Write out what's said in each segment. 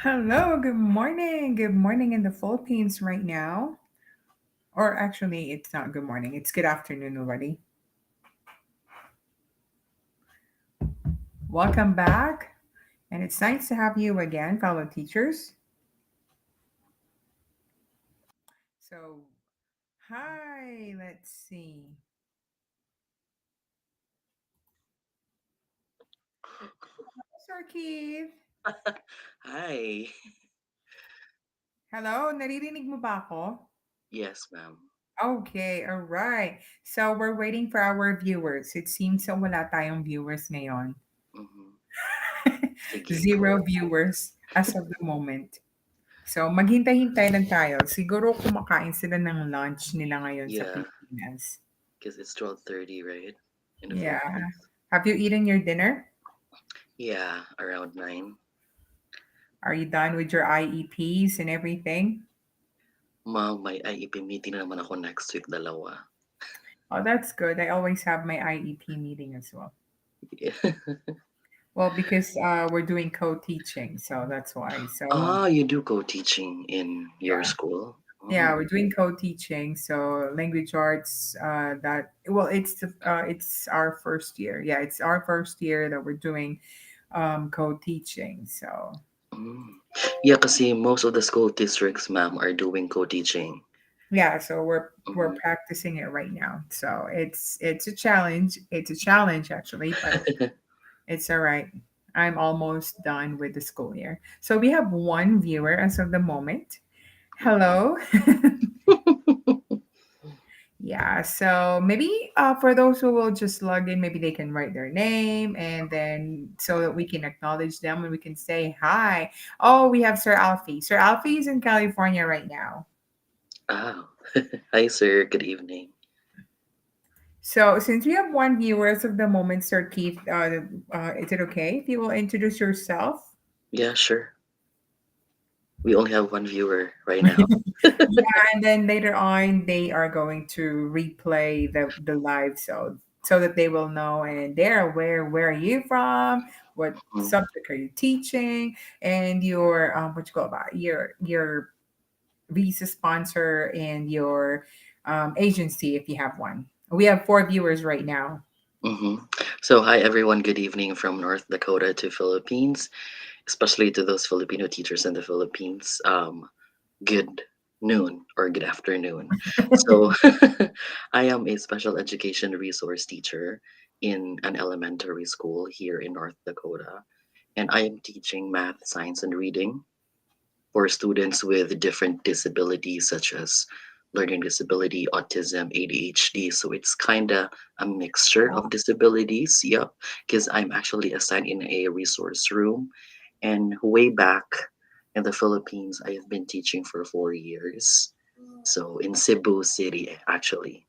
Hello, good morning. Good morning in the Philippines right now. Or actually, it's not good morning, it's good afternoon already. Welcome back. And it's nice to have you again, fellow teachers. So, hi, let's see. Sir Keith. Hi. Hello, naririnig mo ba ako? Yes, ma'am. Okay, all right. So, we're waiting for our viewers. It seems so wala tayong viewers ngayon. Mm-hmm. Sige, Zero go. viewers as of the moment. So, maghintay-hintay lang tayo. Siguro kumakain sila ng lunch nila ngayon sa Yeah, Pilipinas. because it's 12:30, right? In the Yeah. Philippines. Have you eaten your dinner? Yeah, around 9. Are you done with your IEPs and everything? Ma'am, may IEP meeting na naman ako next week, dalawa. Oh, that's good. I always have my IEP meeting as well. Yeah. Well, because we're doing co-teaching, so that's why. So, Ah, you do co-teaching in your yeah. school? Yeah, Oh. we're doing co-teaching. So, language arts that well, it's our first year. Yeah, it's our first year that we're doing co-teaching. So, Mm. Yeah, kasi most of the school districts, ma'am, are doing co-teaching. yeah, so we're Mm-hmm. practicing it right now. So it's a challenge. It's a challenge actually, but it's all right. I'm almost done with the school year. So we have one viewer as of the moment. Hello. Yeah, so maybe for those who will just log in, maybe they can write their name and then so that we can acknowledge them and we can say hi. Oh, we have Sir Alfie. Sir Alfie is in California right now. Ah, hi, sir. Good evening. So, since we have one viewer as of the moment, Sir Keith, is it okay if you will introduce yourself? Yeah, sure. We only have one viewer right now. Yeah, and then later on, they are going to replay the live so that they will know and they're aware where are you from, what Mm. subject are you teaching, and your what you call about your visa sponsor and your agency if you have one. We have four viewers right now. Mm-hmm. So, hi everyone. Good evening from North Dakota to Philippines, especially to those Filipino teachers in the Philippines. Good noon or good afternoon. So, I am a special education resource teacher in an elementary school here in North Dakota, and I am teaching math, science, and reading for students with different disabilities such as learning disability, autism, ADHD. So it's kind of a mixture of disabilities. Yep, because I'm actually assigned in a resource room. And way back in the Philippines, I have been teaching for 4 years. So in Cebu City, actually.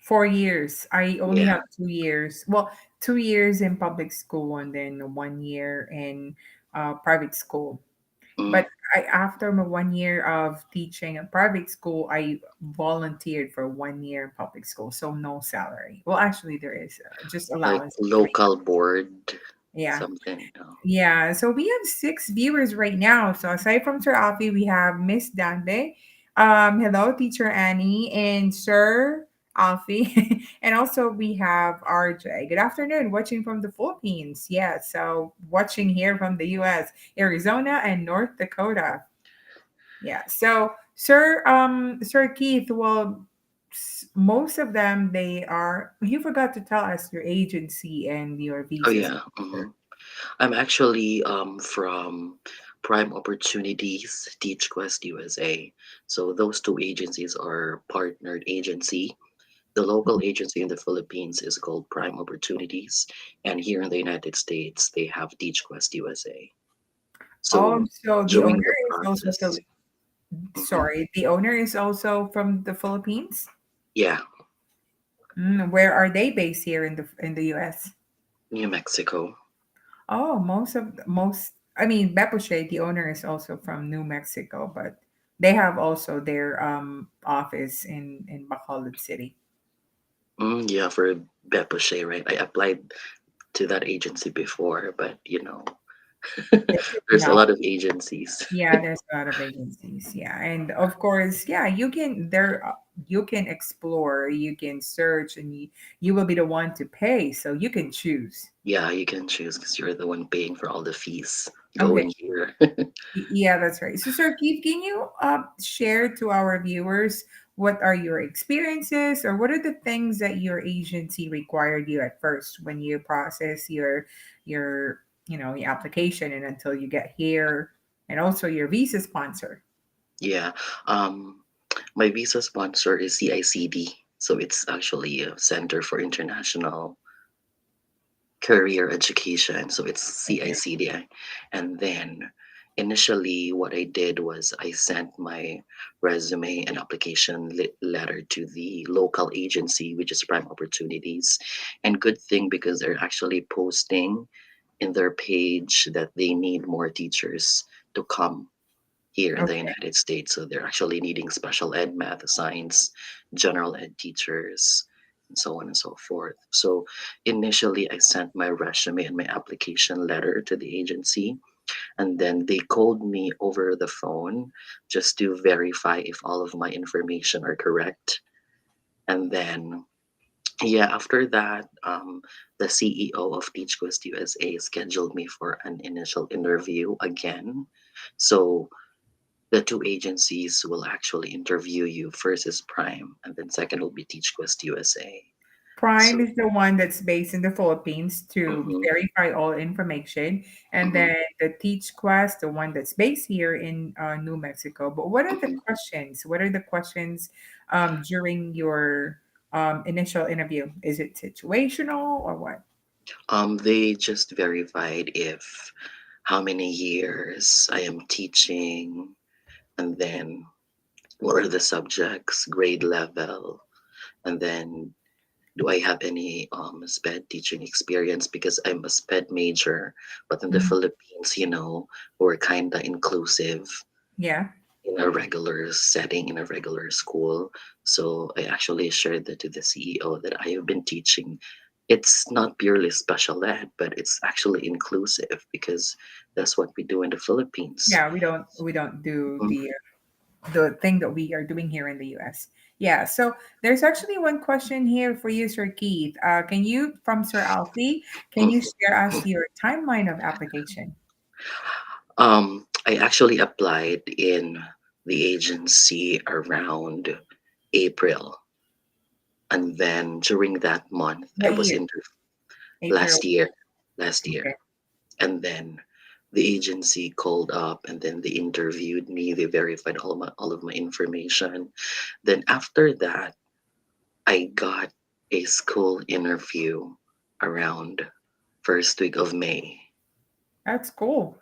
4 years. I only Yeah. have 2 years. Well, 2 years in public school and then 1 year in private school. Mm, But after my 1 year of teaching at private school, I volunteered for 1 year in public school, so no salary. Well, actually, there is just like allowance. local board, Yeah, something. Oh. yeah. So we have six viewers right now. So aside from Sir Alfie, we have Miss Dande. Hello, Teacher Annie and Sir Alfie. And also we have RJ. Good afternoon, watching from the Philippines. Yeah, so watching here from the US, Arizona, and North Dakota. Yeah. So Sir Keith, well, most of them they are. You forgot to tell us your agency and your Oh visa yeah. sponsor. I'm actually from Prime Opportunities Teach Quest USA. So those two agencies are partnered agency. The local agency in the Philippines is called Prime Opportunities, and here in the United States they have Teach Quest USA. Oh, So so the during owner the is also process, mhm, sorry, the owner is also from the Philippines. yeah, Where are they based here in the US? New Mexico. Oh, most. I mean, Bepoche, the owner is also from New Mexico, but they have also their office in Bacolod City. Yeah, for Bepoche, right? I applied to that agency before, but That's There's a enough. lot of agencies. Yeah, there's a lot of agencies. Yeah, and of course, yeah, you can there. You can explore, you can search, and you will be the one to pay, so you can choose. Yeah, you can choose because you're the one paying for all the fees Okay. going here. Yeah, that's right. So, Sir Keith, can you share to our viewers what are your experiences or what are the things that your agency required you at first when you process your your application and until you get here, and also your visa sponsor? Yeah. Um, my visa sponsor is CICD. So it's actually a Center for International Career Education. So it's Okay. CICD. And then initially, what I did was I sent my resume and application letter to the local agency, which is Prime Opportunities. And good thing because they're actually posting in their page that they need more teachers to come here in the Okay. United States. So they're actually needing special ed, math, science, general ed teachers, and so on and so forth. So initially, I sent my resume and my application letter to the agency, and then they called me over the phone just to verify if all of my information are correct. And then, yeah, after that, the CEO of TeachQuest USA scheduled me for an initial interview again. So the two agencies will actually interview you. First is Prime, and then second will be TeachQuest USA. Prime So, is the one that's based in the Philippines to mhm, verify all information, and mhm, then the Teach Quest, the one that's based here in New Mexico. But what are the mhm. questions? What are the questions during your initial interview? Is it situational or what? They just verified if how many years I am teaching, and then what are the subjects, grade level, and then do I have any SPED teaching experience because I'm a SPED major, but in the Mhm. Philippines, we're kind of inclusive Yeah. in a regular setting in a regular school. So I actually shared that to the CEO that I have been teaching. It's not purely special ed, but it's actually inclusive because that's what we do in the Philippines. Yeah, we don't do Mhm. the thing that we are doing here in the US. Yeah, so there's actually one question here for you, Sir Keith. Can you, from Sir Alfie, can you share us your timeline of application? I actually applied in the agency around April, and then during that month, I What was year? in April. last year, last Okay. year. And then the agency called up and then they interviewed me. They verified all of my information. Then after that, I got a school interview around first week of May. That's cool.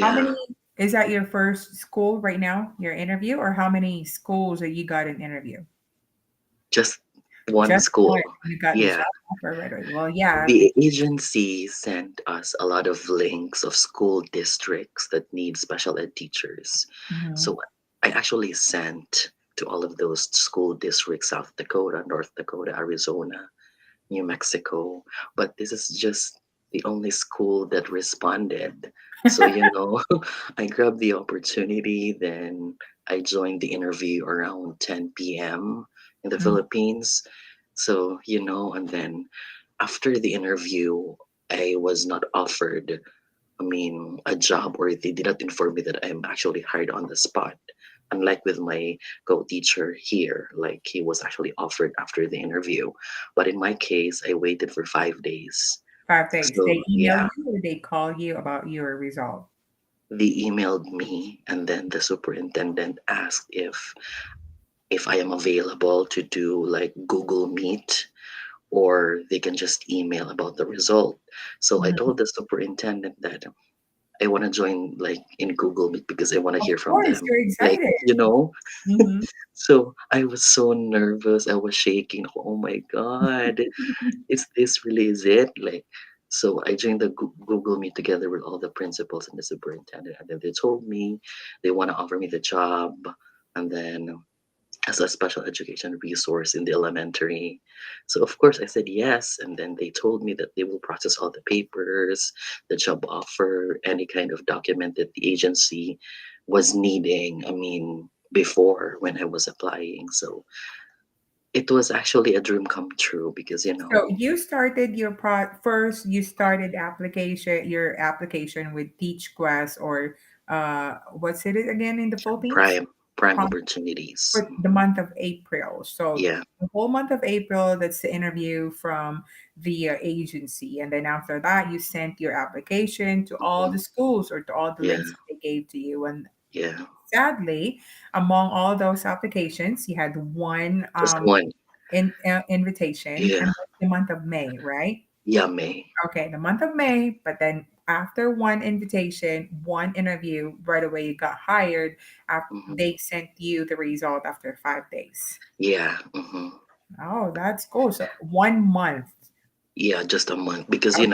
How Yeah, many is that your first school right now, your interview, or how many schools that you got an interview? just one Just one. school. You got the Yeah. job offer right away. Well, yeah. The agency sent us a lot of links of school districts that need special ed teachers. Mhm. So I actually sent to all of those school districts: South Dakota, North Dakota, Arizona, New Mexico. But this is just the only school that responded. So, I grabbed the opportunity, then I joined the interview around 10 p.m. in the Mhm. Philippines. So, and then after the interview, I was not offered, a job, or they did not inform me that I'm actually hired on the spot. Unlike with my co-teacher here, like he was actually offered after the interview. But in my case, I waited for 5 days. 5 days. So They email yeah, you or they call you about your result? they emailed me, and then the superintendent asked if I am available to do like Google Meet, or they can just email about the result. So I Mhm. told the superintendent that I want to join like in Google Meet because I want to Of hear from course, them. you're Like, excited. you know, Mhm. so I was so nervous. I was shaking. Oh my God. Is this really is it? Like, so I joined the Google Meet together with all the principals and the superintendent. And then they told me they want to offer me the job. And then as a special education resource in the elementary. So of course I said yes, and then they told me that they will process all the papers, the job offer, any kind of document that the agency was needing. I mean, before when I was applying. So it was actually a dream come true because So you started your first. You started your application with Teach Quest or what's it again in the Philippines? prime opportunities. For the month of April. So Yeah. the whole month of April, that's the interview from the agency, and then after that, you sent your application to all Mhm. the schools or to all the Yeah. links that they gave to you. And Yeah. sadly, among all those applications, you had one Just one. invitation, Yeah. and that's the month of May, right? Yummy. Okay, the month of May, but then after one invitation, one interview, right away you got hired. Hmm. They sent you the result after 5 days. Yeah. Hmm. Oh, that's cool. So 1 month. Yeah, just a month because Okay.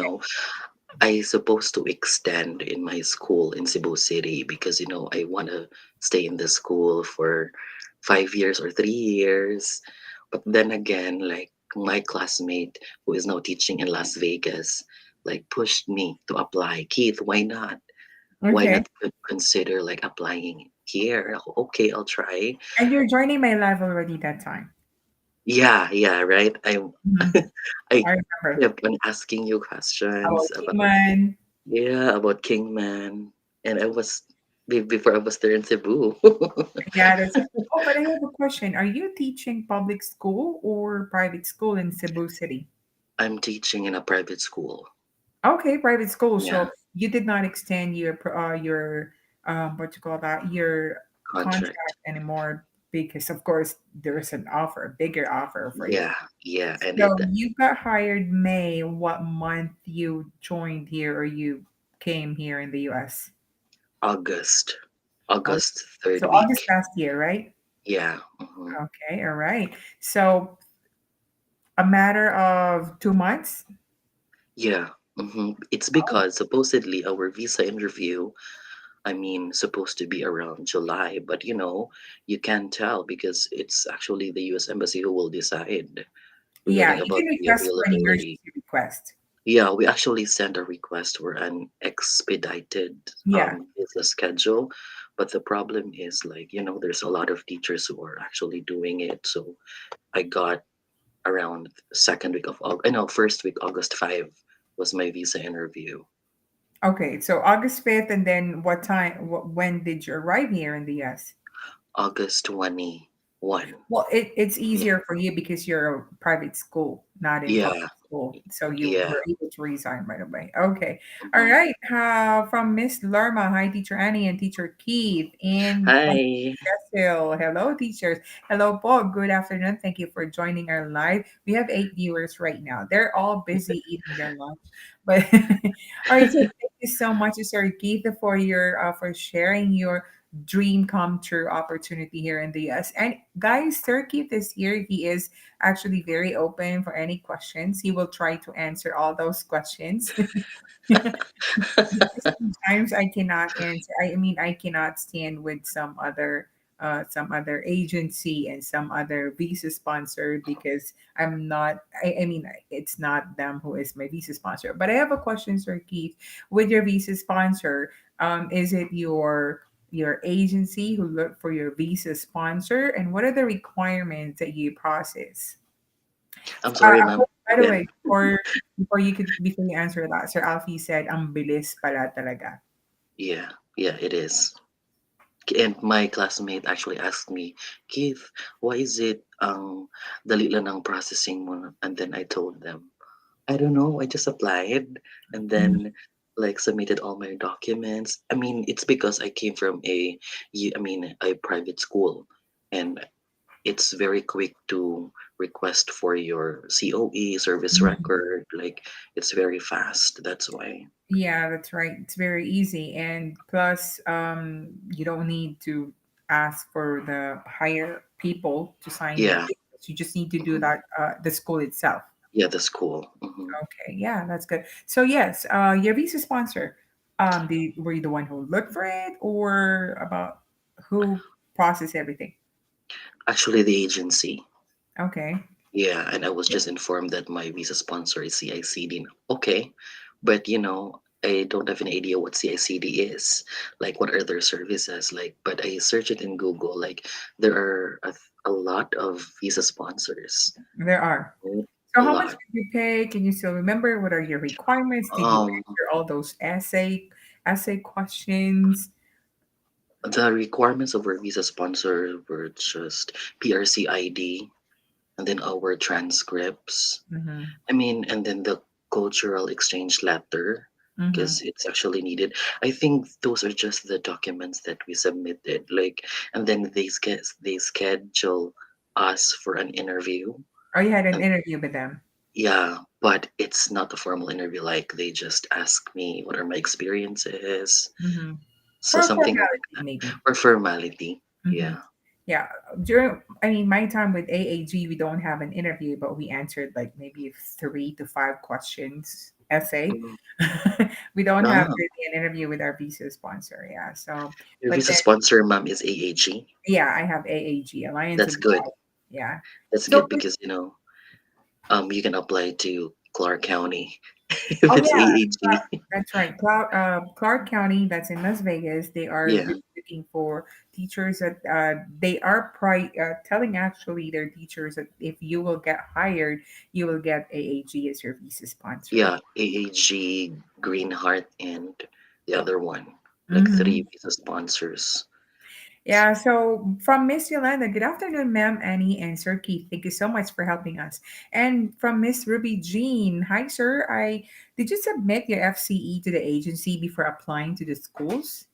I supposed to extend in my school in Cebu City because I want to stay in the school for 5 years or 3 years. But then again, like my classmate who is now teaching in Las Vegas, like pushed me to apply. Keith, why not? Why Okay. not consider like applying here? Okay, I'll try. And you're joining my live already that time. Yeah, yeah, right. Mhm. I I remember. kept on asking you Oh, questions about man. yeah, about Kingman, and I was before I was there in Cebu. Yeah, that's it. Oh, but I have a question. Are you teaching public school or private school in Cebu City? I'm teaching in a private school. Okay, private school. Yeah, So you did not extend your what you call that, your contract. contract anymore because of course there's an offer, a bigger offer for you. Yeah, yeah, and So it you got hired May. What month you joined here or you came here in the US? August, Oh, August third so August week. last year, right? Yeah, hmm, Okay, all right. So a matter of 2 months. yeah. It's Oh, because supposedly our visa interview, I mean, supposed to be around July, but you can't tell because it's actually the U.S. Embassy who will decide yeah, regarding you about can the request for an availability. emergency request. Yeah, we actually sent a request for an expedited Yeah. visa schedule, but the problem is like, there's a lot of teachers who are actually doing it. So I got around second week of August, no, first week August 5 was my visa interview. Okay, so August 5th, and then what time, when did you arrive here in the US? August 21. Well, it's Mhm. easier for you because you're a private school, not in public Yeah, school. So you yeah. were able to resign right away. Okay. All Hmm. right. From Miss Lerma, hi, Teacher Annie and Teacher Keith. And from Hi. Cecil, hello, teachers. Hello, Paul. Good afternoon. Thank you for joining our live. We have 8 viewers right now. They're all busy eating their lunch. But all right, so thank you so much, Sir Keith, for for sharing your dream come true opportunity here in the US. And guys, Sir Keith this year, he is actually very open for any questions. He will try to answer all those questions. Because sometimes I cannot answer. I mean, I cannot stand with some other agency and some other visa sponsor because I'm not. I mean, it's not them who is my visa sponsor. But I have a question, Sir Keith. With your visa sponsor, is it your agency who look for your visa sponsor, and what are the requirements that you process? I'm sorry, ma'am. By the Again. way, before you answer that, Sir Alfie said, "Ang bilis pala talaga." Yeah, yeah, it is. And my classmate actually asked me, Keith, why is it dali lang ng processing mo? And then I told them, I don't know, I just applied and Mhm. then like submitted all my documents. I mean, it's because I came from a private school and it's very quick to request for your COE service Mhm. record. Like it's very fast. That's why. Yeah, that's right. It's very easy, and plus, you don't need to ask for the higher people to sign your Yeah. papers. You just need to do Mhm. that. The school itself. Yeah, the school. Okay, yeah, that's good. So yes, your visa sponsor, were you the one who looked for it, or about who processed everything? Actually, the agency. Okay. Yeah, and I was just informed that my visa sponsor is CICD. Okay, but I don't have an idea what CICD is. Like, what are their services? Like, but I search it in Google. Like, there are a lot of visa sponsors. There are. Right? So A how much lot. did you pay? Can you still remember? What are your requirements? Did you Um, answer all those essay questions? the requirements of our visa sponsor were just PRC ID and then our transcripts. Mm-hmm. I mean, and then the cultural exchange letter, Mm-hmm. because it's actually needed. I think those are just the documents that we submitted. Like, and then they schedule us for an interview. Oh, you had an And interview with them. yeah, but it's not a formal interview. Like, they just ask me what are my experiences, Mm-hmm. so For something like formality, maybe. or formality. Mm-hmm. Yeah. Yeah. I mean, my time with AAG, we don't have an interview, but we answered like maybe 3 to 5 questions essay. Mm. We don't have Ah, really an interview with our visa sponsor. Yeah. So, your but visa then, sponsor, ma'am, is AAG. yeah, I have AAG, Alliance That's of good. God. Yeah. That's So, good because you can apply to Clark County if oh it's yeah, AAG. that's right. Clark County, that's in Las Vegas. They are Yeah, really looking for teachers that they are telling actually their teachers that if you will get hired, you will get AAG as your visa sponsor. yeah, AAG, Greenheart, and the other one, like Mm-hmm. three visa sponsors. Yeah, so from Miss Yolanda, good afternoon, ma'am, Annie, and Sir Keith. Thank you so much for helping us. And from Miss Ruby Jean, hi, sir. Did you submit your FCE to the agency before applying to the schools?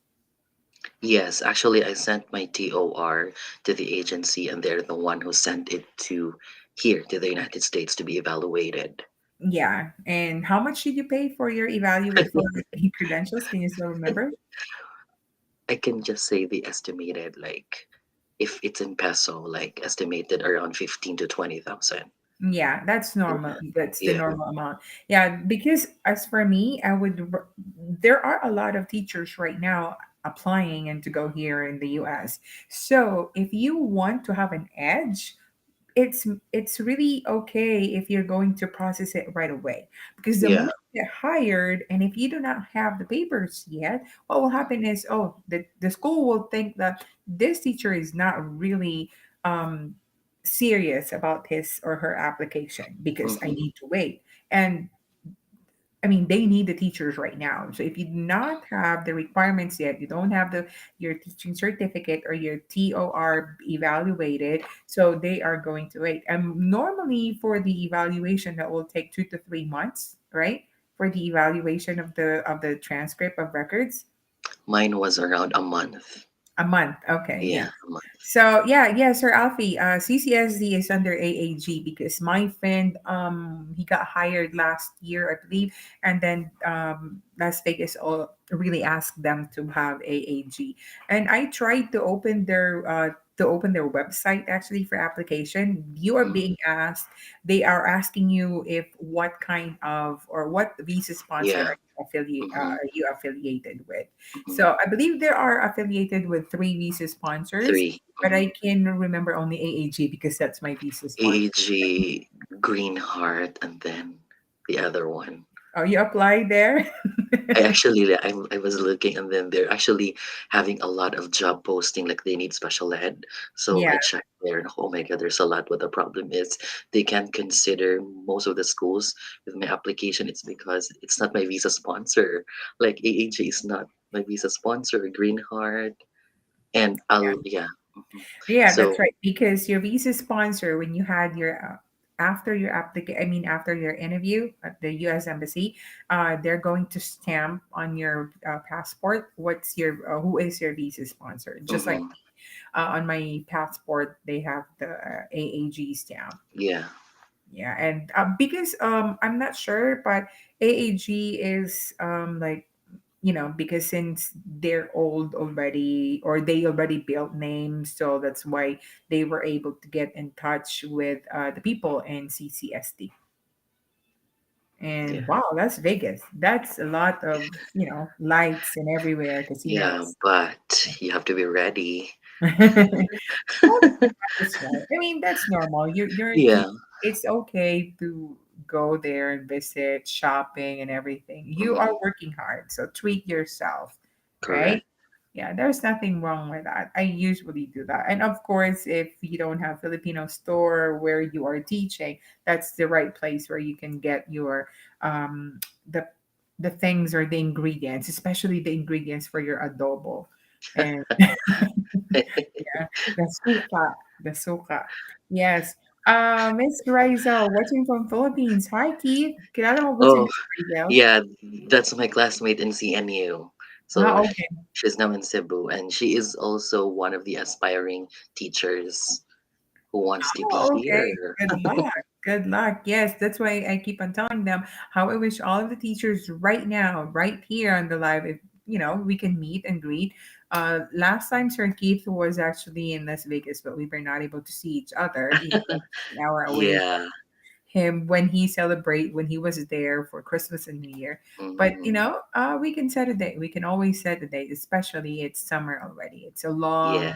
Yes, actually, I sent my TOR to the agency, and they're the one who sent it to here to the United States to be evaluated. Yeah. And how much did you pay for your evaluate for the credentials? Can you still remember? I can just say the estimated, like, if it's in peso, like estimated around 15 to 20,000. Yeah, that's normal. That's the Yeah, normal amount. Yeah, because as for me, there are a lot of teachers right now applying and to go here in the US. So if you want to have an edge, it's really okay if you're going to process it right away, because the yeah. moment you get hired and if you do not have the papers yet, what will happen is, oh, the school will think that this teacher is not really um serious about his or her application because I Hmm. need to wait. And I mean, they need the teachers right now. So if you do not have the requirements yet, you don't have the your teaching certificate or your TOR evaluated, so they are going to wait. And normally for the evaluation, that will take 2 to 3 months, right? For the evaluation of the transcript of records. Mine was around a month. A month. Okay, yeah. Yeah, a month. So yeah, Sir Alfie, CCSD is under AAG because my friend he got hired last year, I believe, and then Las Vegas all really asked them to have AAG. And I tried to open their website actually for application. You are Mm. being asked, they are asking you if what kind of or what visa sponsor Yeah. are Hmm. are you affiliated with. Hmm. So I believe they are affiliated with 3 visa sponsors, Three. but Hmm. I can remember only AAG because that's my visa sponsor. AAG, Greenheart, and then the other one. Oh, you applied there? I was looking, and then they're actually having a lot of job posting, like they need special ed. So Yeah, I checked there, and oh my god, there's a lot. What the problem is, they can't consider most of the schools with my application. It's because it's not my visa sponsor. Like AAG is not my visa sponsor. Greenheart, and I'll yeah. Mhm. yeah, that's So right. Because your visa sponsor, when you had your after your application, I mean after your interview at the U.S. Embassy, they're going to stamp on your passport what's your who is your visa sponsor. Just like mhm, on my passport, they have the AAG stamp. yeah, Yeah, and because I'm not sure, but AAG is like, because since they're old already or they already built names, so that's why they were able to get in touch with the people in CCSD. yeah. And wow, Las Vegas, that's a lot of lights and everywhere Yeah, casinos. but you have to be ready. Well, that is right. I mean, that's normal. Yeah, It's okay to go there and visit, shopping and everything. You are hmm, working hard, so treat yourself, right? correct. Yeah, there's nothing wrong with that. I usually do that. And of course, if you don't have Filipino store where you are teaching, that's the right place where you can get your um the the things or the ingredients, especially the ingredients for your adobo. And yeah, the suka, the suka. Yes. Miss Rizal, watching from Philippines. Hi, Keith. Kilala mo ba si Oh, Miss Rizal? yeah, that's my classmate in CNU. Ah, So okay. she's now in Cebu, and she is also one of the aspiring teachers who wants to be Oh, okay. here. Good luck. Good luck. Yes, that's why I keep on telling them how I wish all of the teachers right now, right here on the live, if we can meet and greet. Last time Sir Keith was actually in Las Vegas, but we were not able to see each other, even though he's an hour away Yeah. him when he was there for Christmas and New Year. But Hmm. we can set a date. We can always set a date, especially it's summer already. Yeah.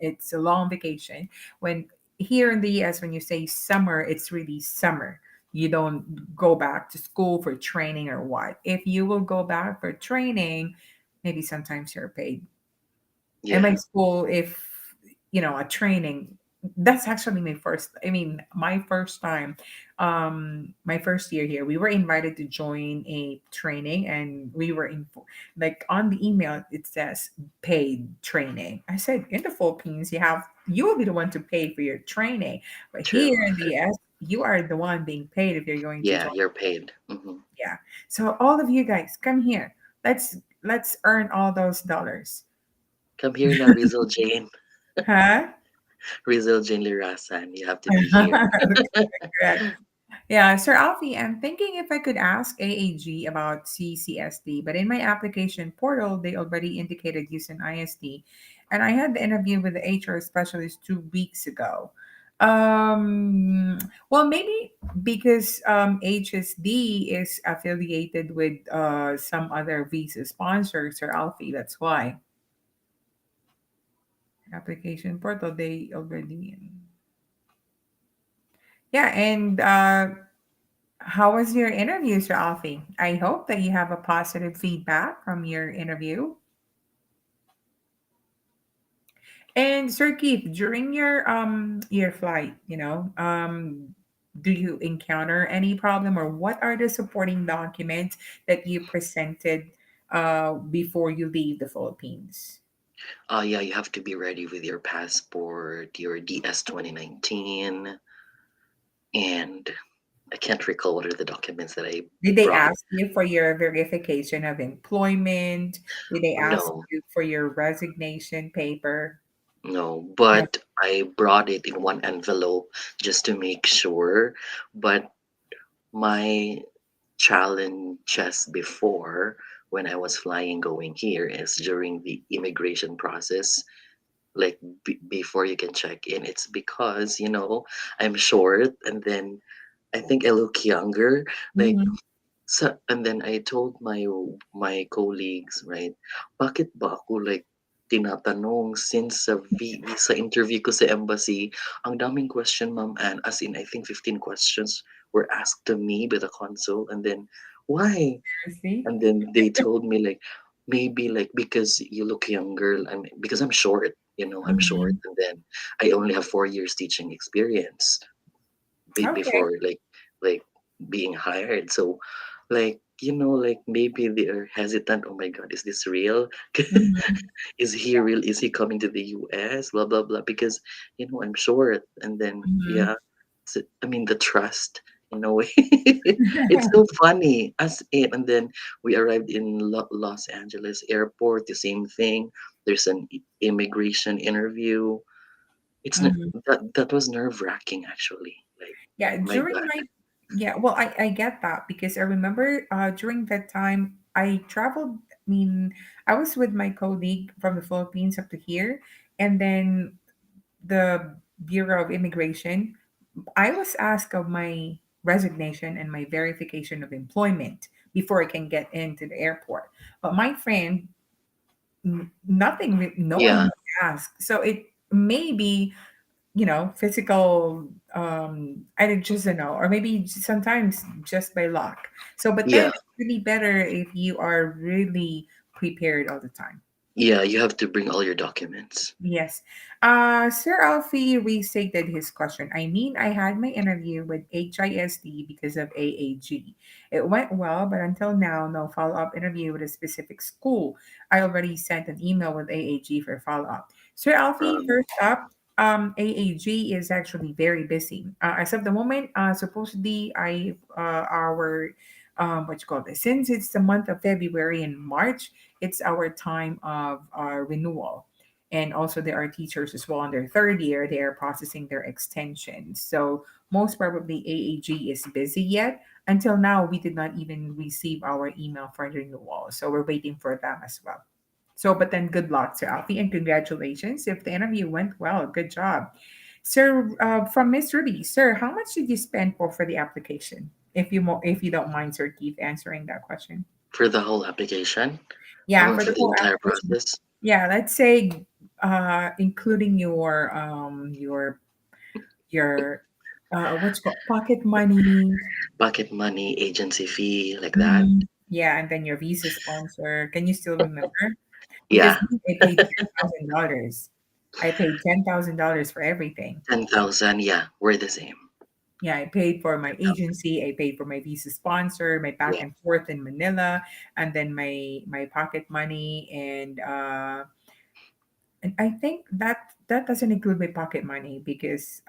It's a long vacation. When here in the US, when you say summer, it's really summer. You don't go back to school for training or what. If you will go back for training, maybe sometimes you're paid in my Yeah. school if a training. That's actually my first time, my first year here. We were invited to join a training, and we were in, like, on the email it says paid training. I said, in the Philippines, you will be the one to pay for your training, but True. here in the US, you are the one being paid if you're going to Yeah, join. you're paid. Hmm. Yeah, so all of you guys, come here. Let's earn all those dollars. Come here now, Rizal Jane. Huh? Rizal Jane Lirasan. You have to be here. Correct. Yeah, Sir Alfie, I'm thinking if I could ask AAG about CCSD, but in my application portal, they already indicated use an ISD. And I had the interview with the HR specialist 2 weeks ago. Um, well, maybe because HSD is affiliated with some other visa sponsors, Sir Alfie, that's why. Application portal, they already. Yeah, and how was your interview, Sir Alfie? I hope that you have a positive feedback from your interview. And Sir Keith, during your flight, do you encounter any problem, or what are the supporting documents that you presented before you leave the Philippines? Yeah, you have to be ready with your passport, your DS 2019, and I can't recall what are the documents that I Did they brought. ask you for your verification of employment? Did they ask No, you for your resignation paper? no, No. but I brought it in one envelope just to make sure. But my challenges before when I was flying going here is during the immigration process. Like before you can check in, it's because I'm short, and then I think I look younger. Like, Mhm. so, and then I told my colleagues, right, bakit ba ako like tinatanong since sa interview ko sa embassy, ang daming question, ma'am, and as in I think 15 questions were asked to me by the consul, and then why? Seriously? And then they told me like maybe like because you look younger, because I'm short, I'm short, Mhm. and then I only have 4 years teaching experience Okay. before like being hired. So like like maybe they're hesitant. Oh my god, is this real? Mhm. Is he real? Is he coming to the US? Blah blah blah. Because I'm short, and then Mhm. yeah, I mean the trust in a way. It's so funny as it. And then we arrived in Los Angeles airport. The same thing. There's an immigration interview. Mhm. That was nerve wracking actually. Like Yeah, my god. well, I get that because I remember during that time I traveled. I mean, I was with my colleague from the Philippines up to here, and then the Bureau of Immigration. I was asked of my resignation and my verification of employment before I can get into the airport. But my friend, nothing, no one Yeah. ask. So it may be, physical, I just don't know, or maybe sometimes just by luck. So but then Yeah, it's really better if you are really prepared all the time. yeah, you have to bring all your documents. Yes. Sir Alfie restated his question. I mean, I had my interview with HISD because of AAG. It went well, but until now, no follow up interview with a specific school. I already sent an email with AAG for follow up. Sir Alfie, Um, first up, AAG is actually very busy. As of the moment, supposedly, what you call this, since it's the month of February and March, it's our time of renewal, and also there are teachers as well in their third year, they are processing their extensions. So most probably AAG is busy yet. Until now, we did not even receive our email for renewal, so we're waiting for them as well. So but then good luck to Alfie and congratulations if the interview went well. Good job. Sir, from Miss Ruby, sir, how much did you spend for the application, if you don't mind, Sir Keith, answering that question? for the whole application, Yeah, for for the the whole entire application. process, Yeah, let's say including your what's called pocket money. pocket money, agency fee, like that. Mhm. Yeah, and then your visa sponsor. Can you still remember? Because Yeah, me, I paid $10,000. I paid $10,000 for everything. 10,000. Yeah, we're the same. Yeah, I paid for my agency, I paid for my visa sponsor, my back Yeah. and forth in Manila, and then my pocket money, and I think that doesn't include my pocket money because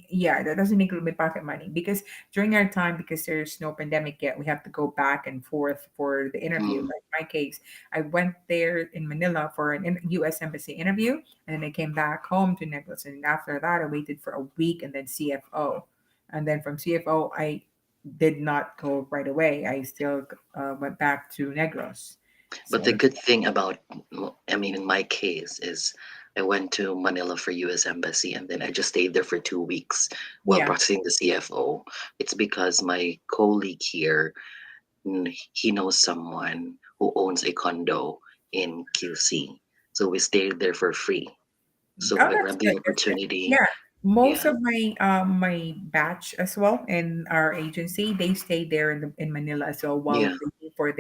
yeah, that doesn't include my pocket money because during our time, because there's no pandemic yet, we have to go back and forth for the interview. Mm. Like my case, I went there in Manila for an US embassy interview, and then I came back home to Negros, and after that I waited for a week, and then CFO, and then from CFO I did not go right away. I still went back to Negros. But the So good thing about, I mean, in my case, is I went to Manila for U.S. Embassy and then I just stayed there for 2 weeks while yeah. processing the CFO. It's because my colleague here, he knows someone who owns a condo in QC. So we stayed there for free. So Oh, I that's grabbed good. the That's good. opportunity. Yeah, most Yeah, of my batch as well in our agency, they stayed there in Manila as well while yeah, waiting for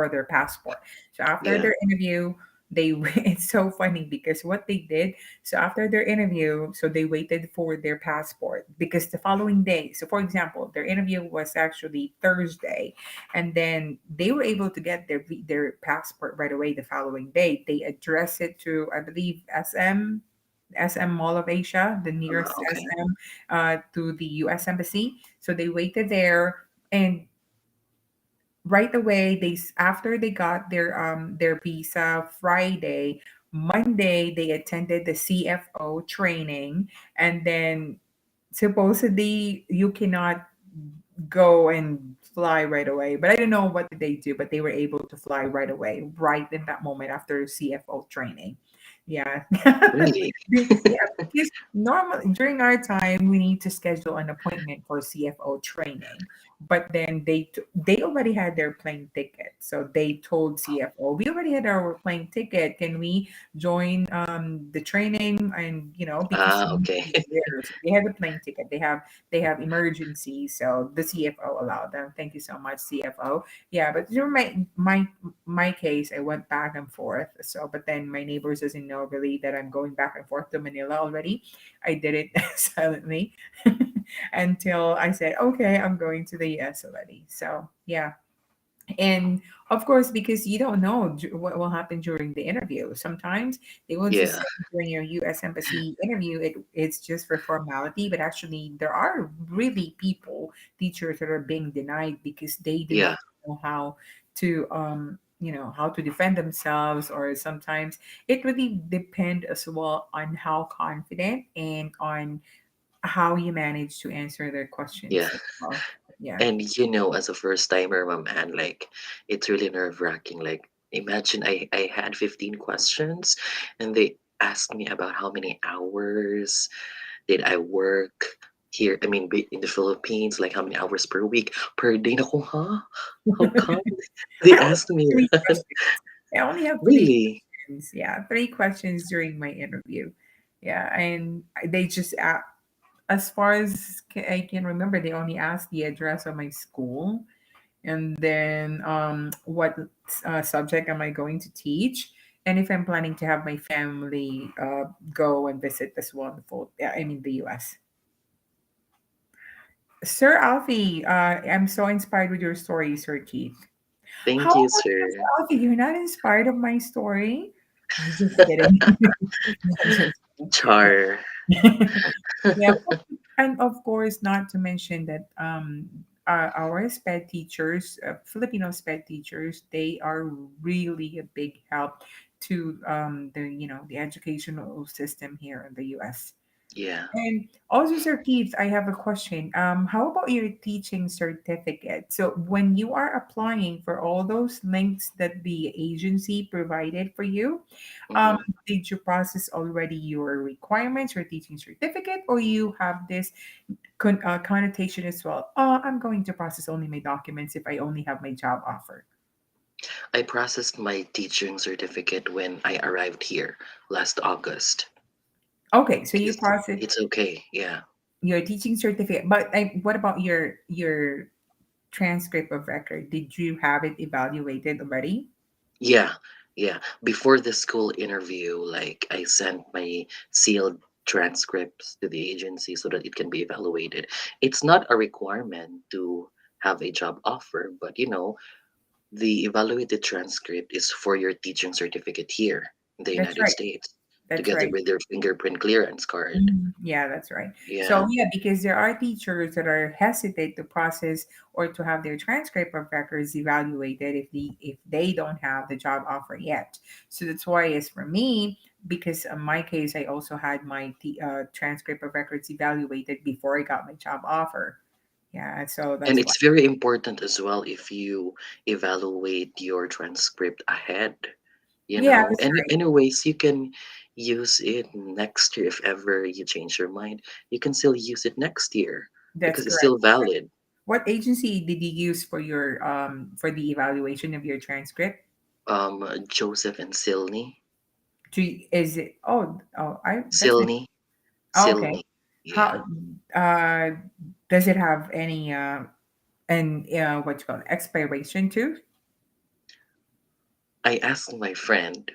their passport. So after yeah. their interview, they it's so funny because what they did. So after their interview, so they waited for their passport because the following day. So for example, their interview was actually Thursday, and then they were able to get their passport right away the following day. They addressed it to, I believe, SM Mall of Asia, the nearest Okay. SM, to the U.S. Embassy. So they waited there, and right away, after they got their visa Friday, Monday they attended the CFO training, and then supposedly you cannot go and fly right away. But I don't know what did they do, but they were able to fly right away, right in that moment after CFO training. Yeah. Really? Yeah, because normally during our time we need to schedule an appointment for CFO training. But then they already had their plane ticket. So they told CFO, we already had our plane ticket. Can we join the training? And because Ah, we need okay. to be there. So they had the plane ticket. They have emergency, so the CFO allowed them. Thank you so much, CFO. Yeah, but during my case, I went back and forth. So, but then my neighbors doesn't know really that I'm going back and forth to Manila already. I did it silently until I said, okay, I'm going to the US already. So yeah, and of course, because you don't know what will happen during the interview. Sometimes they will just Yeah, say during your U.S. embassy interview, it's just for formality, but actually there are really people, teachers that are being denied because they do yeah, not know how to defend themselves, or sometimes it really depend as well on how confident and on how you manage to answer their yeah. questions as well. Yeah. And as a first timer, my man, like it's really nerve wracking. Like imagine I had 15 questions and they asked me about how many hours did I work here. I mean, in the Philippines, like how many hours per week, per day. Naku, huh? How come? I They only asked have me three that. questions. I only have three. Really? questions. Yeah, three questions during my interview. Yeah, and they just as far as I can remember, they only asked the address of my school, and then what subject am I going to teach, and if I'm planning to have my family go and visit this wonderful, I mean, the U.S. Sir Alfie, I'm so inspired with your story, Sir Keith. How Thank you, about you, sir. Sir Alfie? You're not inspired of my story? Just kidding. Just Char. kidding. Yeah, and of course, not to mention that our SPED teachers, Filipino SPED teachers, they are really a big help to the educational system here in the U.S. Yeah. And also, Sir Keith, I have a question. How about your teaching certificate? So, when you are applying for all those links that the agency provided for you, um, Hmm. did you process already your requirements, your teaching certificate, or you have this connotation as well? I'm going to process only my documents if I only have my job offer. I processed my teaching certificate when I arrived here last August Okay, so you because process it's okay. Yeah. your teaching certificate, but what about your transcript of record? Did you have it evaluated already? Yeah. Yeah. Before the school interview, like I sent my sealed transcripts to the agency so that it can be evaluated. It's not a requirement to have a job offer, but the evaluated transcript is for your teaching certificate here in the That's United right. States, That's together right. with their fingerprint clearance card. Mhm. Yeah, that's right. So Yeah. yeah, because there are teachers that are hesitate to process or to have their transcript of records evaluated if they don't have the job offer yet. So that's why, as for me, because in my case, I also had my transcript of records evaluated before I got my job offer. Yeah, so And that's why. it's very important as well if you evaluate your transcript ahead. Yeah, that's And right. anyways, you can use it next year if ever you change your mind. You can still use it next year That's because it's correct. still valid. What agency did you use for your for the evaluation of your transcript? Joseph and Silney. Is it? Oh, I that's it. Silney. Oh, okay. Silney. Yeah. How uh does it have any and what you call it, expiration too? I asked my friend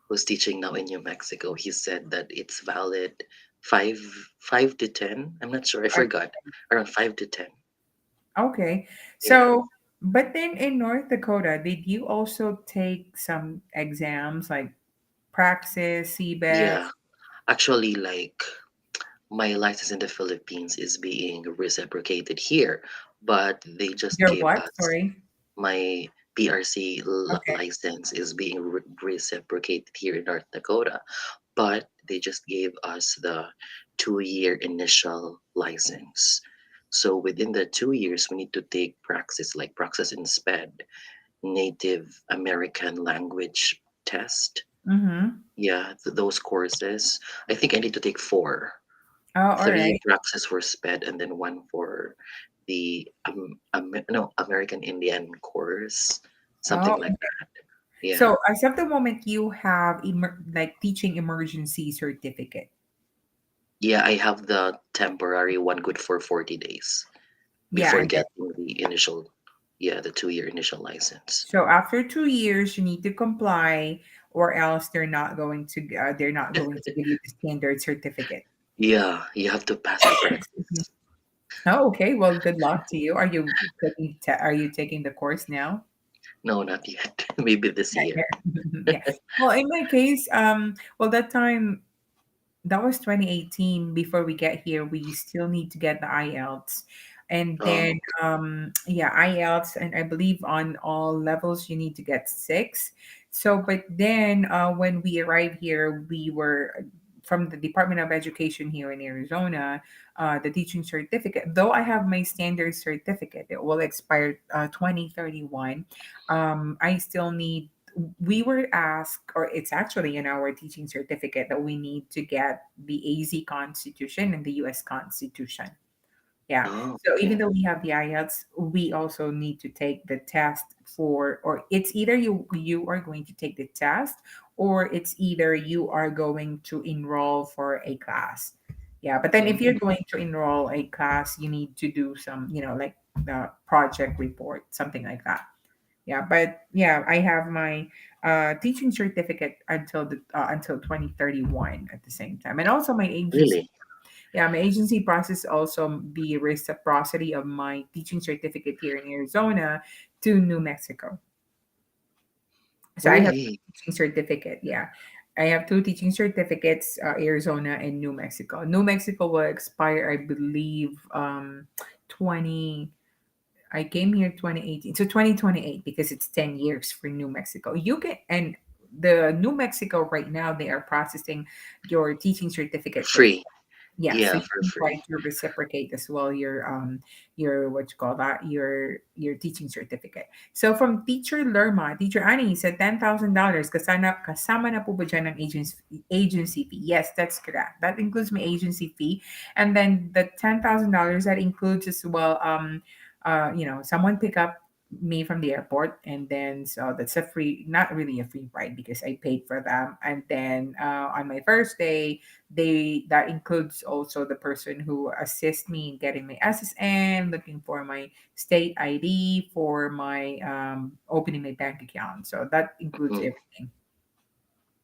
who's teaching now in New Mexico. He said that it's valid five five to 10. I'm not sure. I Uh, forgot. Around 5 to 10. Okay. Yeah. So, but then in North Dakota, did you also take some exams like Praxis, CBET? Yeah. Actually, like my license in the Philippines is being reciprocated here, but they just Your gave what? us Sorry. my PRC Okay. license is being reciprocated here in North Dakota, but they just gave us the 2 year initial license. So within the 2 years, we need to take praxis like praxis in SPED, Native American Language Test. Mm-hmm. Yeah, those courses. I think I need to take four. Oh, all Three right. praxis for SPED and then one for the no American Indian course, something Oh, like that. Yeah, so as of the moment, you have like teaching emergency certificate. yeah. I have the temporary one good for 40 days Yeah, before and then getting the initial, yeah, the 2 year initial license. so after 2 years, you need to comply, or else they're not going to give you the standard certificate. Yeah, you have to pass the Mhm. praxis. Oh, okay. Well, good luck to you. Are you taking the course now? No, not yet. Maybe this Not year. yet. Yeah. Well, in my case, well, that time that was 2018. Before we get here, we still need to get the IELTS. And then, Oh, yeah, IELTS. And I believe on all levels, you need to get six. So, but then when we arrived here, we were from the Department of Education here in Arizona, the teaching certificate. Though I have my standard certificate, it will expire 2031. I still need we were asked, or it's actually in our teaching certificate, that we need to get the AZ Constitution and the US Constitution. Yeah. oh, So even okay. though we have the IELTS, we also need to take the test for, or it's either you are going to take the test, or it's either you are going to enroll for a class. Yeah, but then if you're Mm, going to enroll a class, you need to do some, like the project report, something like that. Yeah, but yeah, I have my teaching certificate until 2031 at the same time, and also my agency. really? Yeah, my agency process also the reciprocity of my teaching certificate here in Arizona to New Mexico. So I have Really? teaching certificate. Yeah, I have two teaching certificates, Arizona and New Mexico. New Mexico will expire, I believe, 20. I came here 2018, so 2028 because it's 10 years for New Mexico. You can and the New Mexico right now they are processing your teaching certificate for Free? yeah, so Yeah, you for can try free. to reciprocate as well your what you call that your teaching certificate. So from Teacher Lerma, Teacher Annie said $10,000 kasama na po ba dyan ang agency fee? Yes, that's correct. That includes my agency fee, and then the $10,000 that includes as well someone pick up me from the airport, and then so that's a free, not really a free ride because I paid for them, and then on my first day they that includes also the person who assists me in getting my SSN, looking for my state ID, for my opening my bank account. So that includes Mm, everything.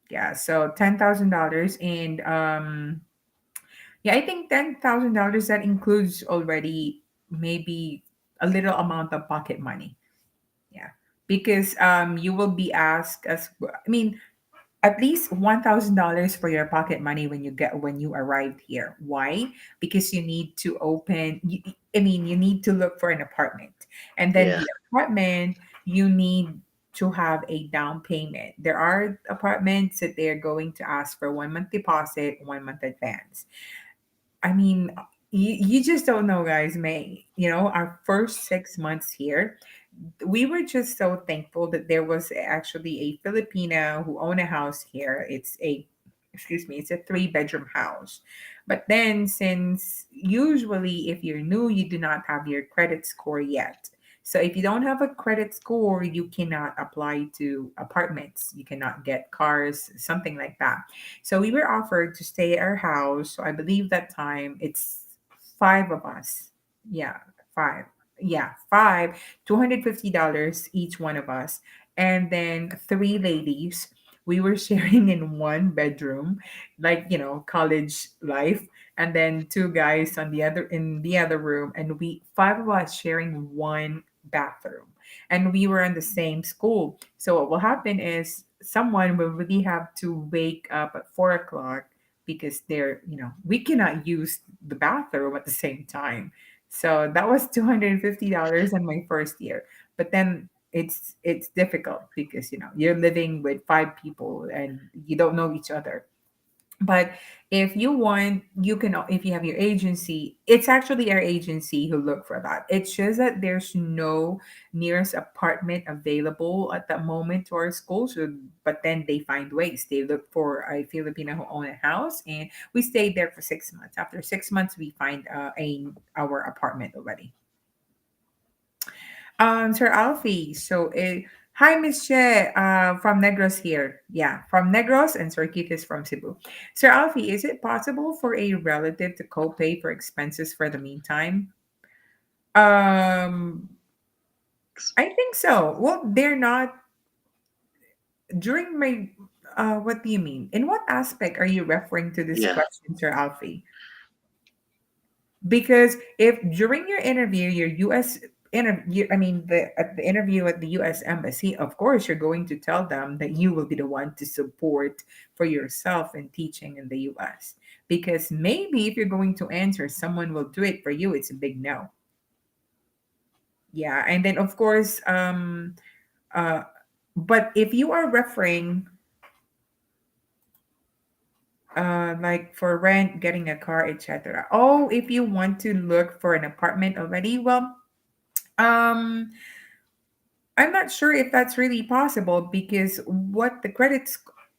Yeah, so $10,000, and yeah, I think $10,000 that includes already maybe a little amount of pocket money. Yeah, because you will be asked as I mean at least $1,000 for your pocket money when you arrived here. Why? Because you need to you need to look for an apartment, and then yeah. the apartment you need to have a down payment. There are apartments that they are going to ask for 1 month deposit, 1 month advance. I mean, you just don't know, guys. May our first 6 months here, we were just so thankful that there was actually a Filipina who owned a house here. It's a 3 bedroom house. But then, since usually if you're new, you do not have your credit score yet. So if you don't have a credit score, you cannot apply to apartments. You cannot get cars, something like that. So we were offered to stay at our house. So I believe that time it's 5 of us. Yeah, five. Yeah, five. $250 each one of us. And then 3 ladies. We were sharing in one bedroom, like, college life. And then 2 guys in the other room. And we 5 of us sharing one bathroom. And we were in the same school. So what will happen is someone will really have to wake up at 4 o'clock because we cannot use the bathroom at the same time. So that was $250 in my first year. But then it's difficult because you're living with 5 people and you don't know each other. But if you want, you can, if you have your agency, it's actually our agency who look for that. It's just that there's no nearest apartment available at that moment to our school. So, but then they find ways. They look for a Filipino who own a house, and we stayed there for 6 months. After 6 months, we find our apartment already. Sir Alfie. Hi, Miss Che, from Negros here. Yeah, from Negros, and Sir Keith is from Cebu. Sir Alfie, is it possible for a relative to co-pay for expenses for the meantime? Um, I think so. Well, they're not during my. What do you mean? In what aspect are you referring to this Yeah. question, Sir Alfie? Because if during your interview, your U.S. interview, I mean at the interview at the U.S. embassy, of course you're going to tell them that you will be the one to support for yourself in teaching in the U.S. Because maybe if you're going to answer, someone will do it for you. It's a big no. Yeah, and then of course, uh, but if you are referring like for rent, getting a car, etc. Oh, if you want to look for an apartment already, well, um, I'm not sure if that's really possible because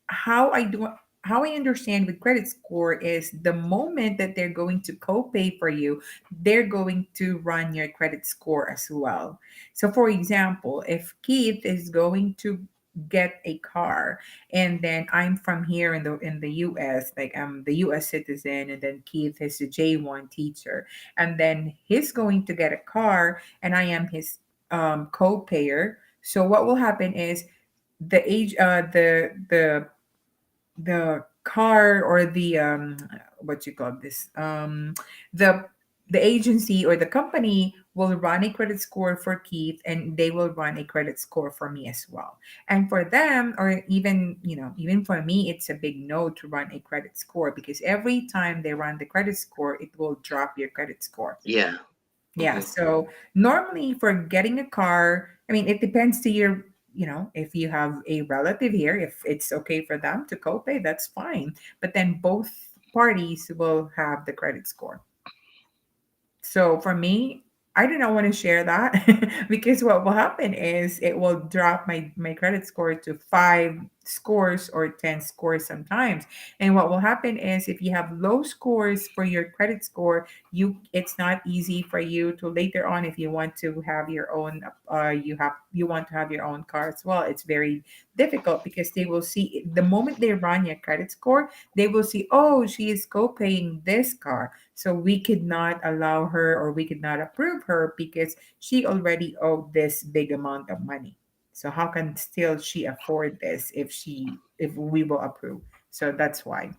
how I do, how I understand with credit score is the moment that they're going to co-pay for you, they're going to run your credit score as well. So, for example, if Keith is going to get a car, and then I'm from here in the US, like I'm the US citizen, and then Keith is the J1 teacher, and then he's going to get a car, and I am his co-payer. So what will happen is the age the car, or the what you call this, the the agency or the company will run a credit score for Keith, and they will run a credit score for me as well. And for them, or even, even for me, it's a big no to run a credit score, because every time they run the credit score, it will drop your credit score. Yeah. Yeah, Hmm. so normally for getting a car, I mean, it depends to your, if you have a relative here, if it's okay for them to copay, that's fine. But then both parties will have the credit score. So for me, I do not want to share that because what will happen is it will drop my credit score to 5 scores or 10 scores sometimes. And what will happen is if you have low scores for your credit score, it's not easy for you to later on, if you want to have your own you want to have your own car as well. It's very difficult because they will see the moment they run your credit score, they will see, oh, she is co-paying this car, so we could not allow her, or we could not approve her because she already owed this big amount of money. So how can still she afford this if we will approve? So that's why.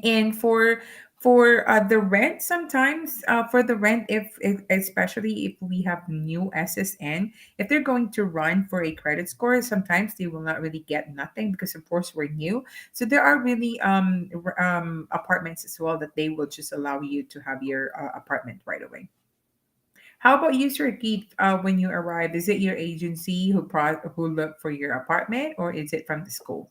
And for the rent, sometimes for the rent, if especially if we have new SSN, if they're going to run for a credit score, sometimes they will not really get nothing because of course we're new. So there are really apartments as well that they will just allow you to have your apartment right away. How about you, Sir Keith? When you arrive, is it your agency who look for your apartment, or is it from the school?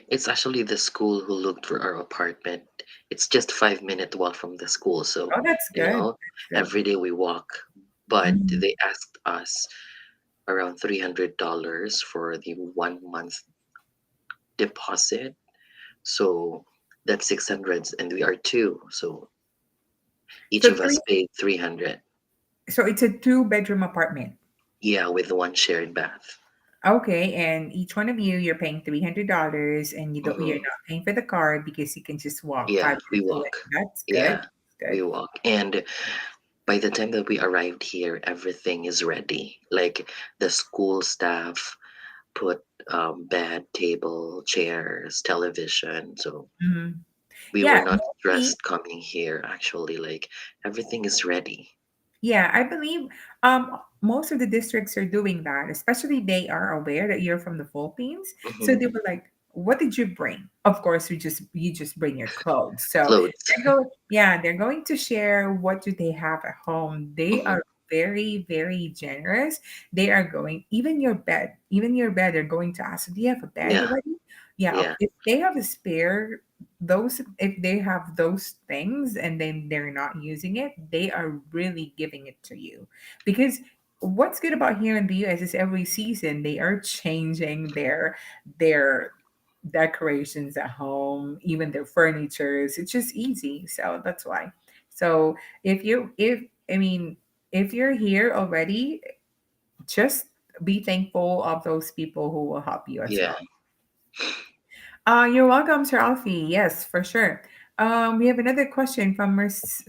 It's actually the school who looked for our apartment. It's just 5 minute walk from the school, so Oh, that's you good. know, That's good. every day we walk. But Mhm. they asked us around $300 for the 1 month deposit. So that's 600, and we are two, so each So of us three. paid 300. So it's a two-bedroom apartment. Yeah, with one shared bath. Okay, and each one of you, you're paying $300, and you're Hmm. not paying for the car because you can just walk Yeah, five we minutes away. walk. That's good. Yeah, That's good. we walk. And by the time that we arrived here, everything is ready. Like the school staff put bed, table, chairs, television. So Mhm. we were Yeah, not mostly. stressed coming here. Actually, like everything is ready. Yeah, I believe most of the districts are doing that, especially they are aware that you're from the Philippines. So Hmm. they were like, "What did you bring?" Of course, you just bring your clothes. So Clothes. they're going to share what do they have at home. They Hmm. are very, very generous. They are going even your bed, they're going to ask, "Do you have a bed Yeah, already?" Yeah, yeah, if they have a spare, those if they have those things and then they're not using it, they are really giving it to you. Because what's good about here in the US is every season they are changing their decorations at home, even their furnitures. It's just easy. So that's why. So if I mean if you're here already, just be thankful of those people who will help you as yeah. well. You're welcome, Sir Alfie. Yes, for sure. We have another question from Miss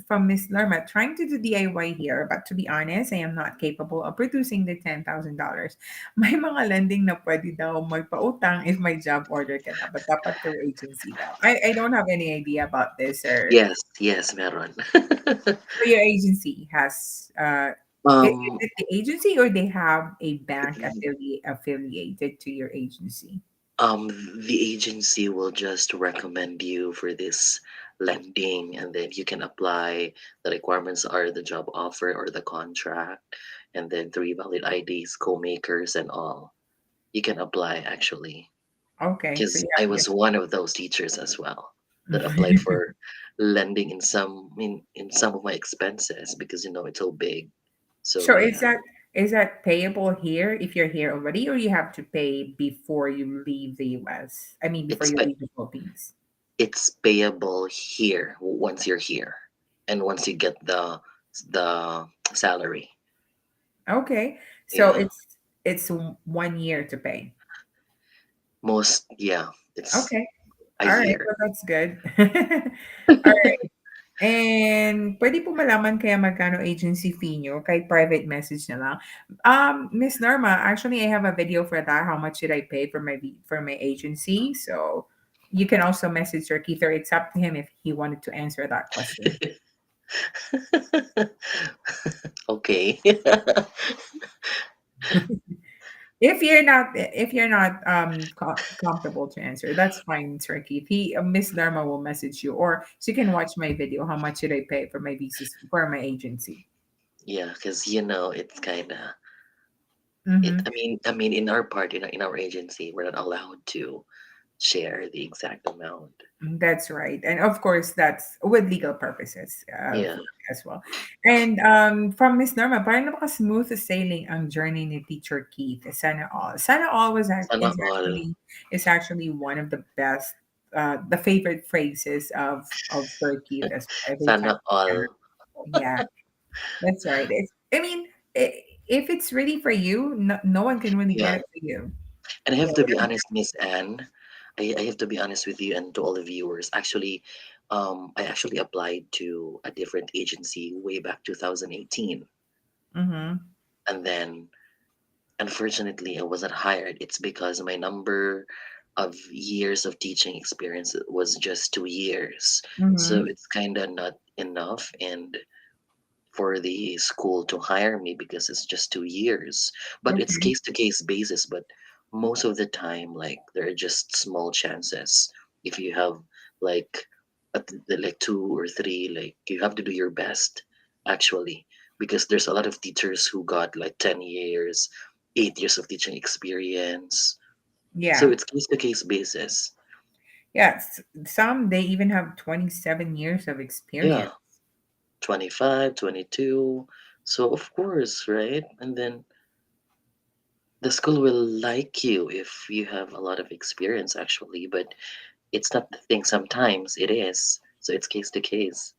Lerma. Trying to do DIY here, but to be honest, I am not capable of producing the $10,000. May mga lending na pwede daw magpautang if may job order ka na, but dapat through agency daw. I don't have any idea about this, sir. Yes, yes, meron. So your agency has is um, it the agency, or they have a bank affiliated to your agency? um, the agency will just recommend you for this lending, and then you can apply. The requirements are the job offer or the contract, and then three valid IDs, co-makers, and all. You can apply actually, Okay, so because you I have to was one of those teachers as well that applied get. for lending in some of my expenses because it's so big. So So is yeah, that payable here if you're here already, or you have to pay before you leave the US? I mean, before it's you pay- leave the Philippines. it's payable here once you're here, and once you get the salary. Okay, so Yeah, it's 1 year to pay. Most, yeah, it's Okay. a All right. year. Well, that's good. All right. And pwede po malaman kaya magkano agency fee nyo kahit private message na lang. Miss Norma, actually I have a video for that. How much did I pay for for my agency? So you can also message Sir Keith, or it's up to him if he wanted to answer that question. Okay. If you're not comfortable to answer, that's fine, Sir Keith. Miss Dharma will message you, or she can watch my video. How much did I pay for my visas for my agency? Yeah, because it's kind of it. Mm-hmm. I mean, in our part, in our agency, we're not allowed to share the exact amount. That's right. And of course, that's with legal purposes Yeah, as well. And from Miss Norma, parang napaka-smooth sailing ang journey ni Teacher Keith. Sana all. Sana all sana all. is actually one of the best, the favorite phrases of Sir Keith as well. Every time. Sana all. Yeah, that's right. I mean, if it's really for you, no one can really get Yeah, it for you. and I Yeah. have to be honest, Miss Anne. I have to be honest with you and to all the viewers. Actually, I actually applied to a different agency way back 2018, Mm-hmm. and then unfortunately, I wasn't hired. It's because my number of years of teaching experience was just 2 years. So Mm-hmm. it's kind of not enough. And for the school to hire me because it's just 2 years. But it's Okay. case to case basis. But most of the time, like there are just small chances. If you have like like two or three, like you have to do your best actually, because there's a lot of teachers who got like 10 years, 8 years of teaching experience. So Yeah. it's case to case basis. Yes, some they even have 27 years of experience. Yeah, 25, 22. So of course, right? And then the school will like you if you have a lot of experience actually, but it's not the thing. Sometimes it is, so it's case to case.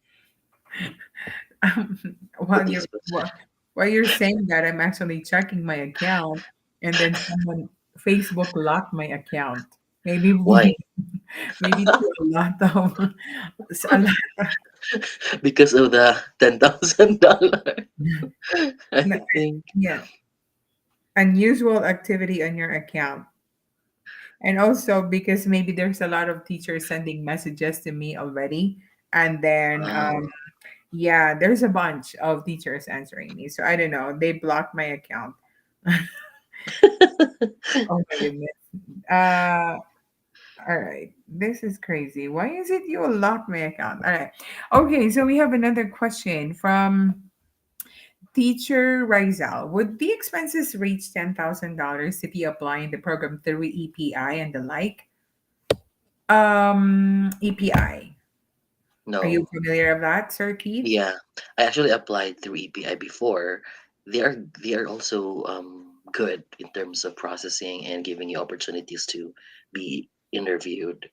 Um, But while you're yes, but while you're saying that, I'm actually checking my account, and then someone Facebook locked my account. Maybe why? maybe to a lot of a lot, Because of the $10,000. I think. yeah, unusual activity on your account. And also because maybe there's a lot of teachers sending messages to me already. And then Wow. yeah, there's a bunch of teachers answering me. So I don't know. They blocked my account. Oh my goodness. Uh all right. This is crazy. Why is it you locked my account? All right. Okay, so we have another question from Teacher Rizal. Would the expenses reach $10,000 if you apply in the program through EPI and the like? EPI. Are you No. familiar of that, Sir Keith? Yeah, I actually applied through EPI before. They are also good in terms of processing and giving you opportunities to be interviewed.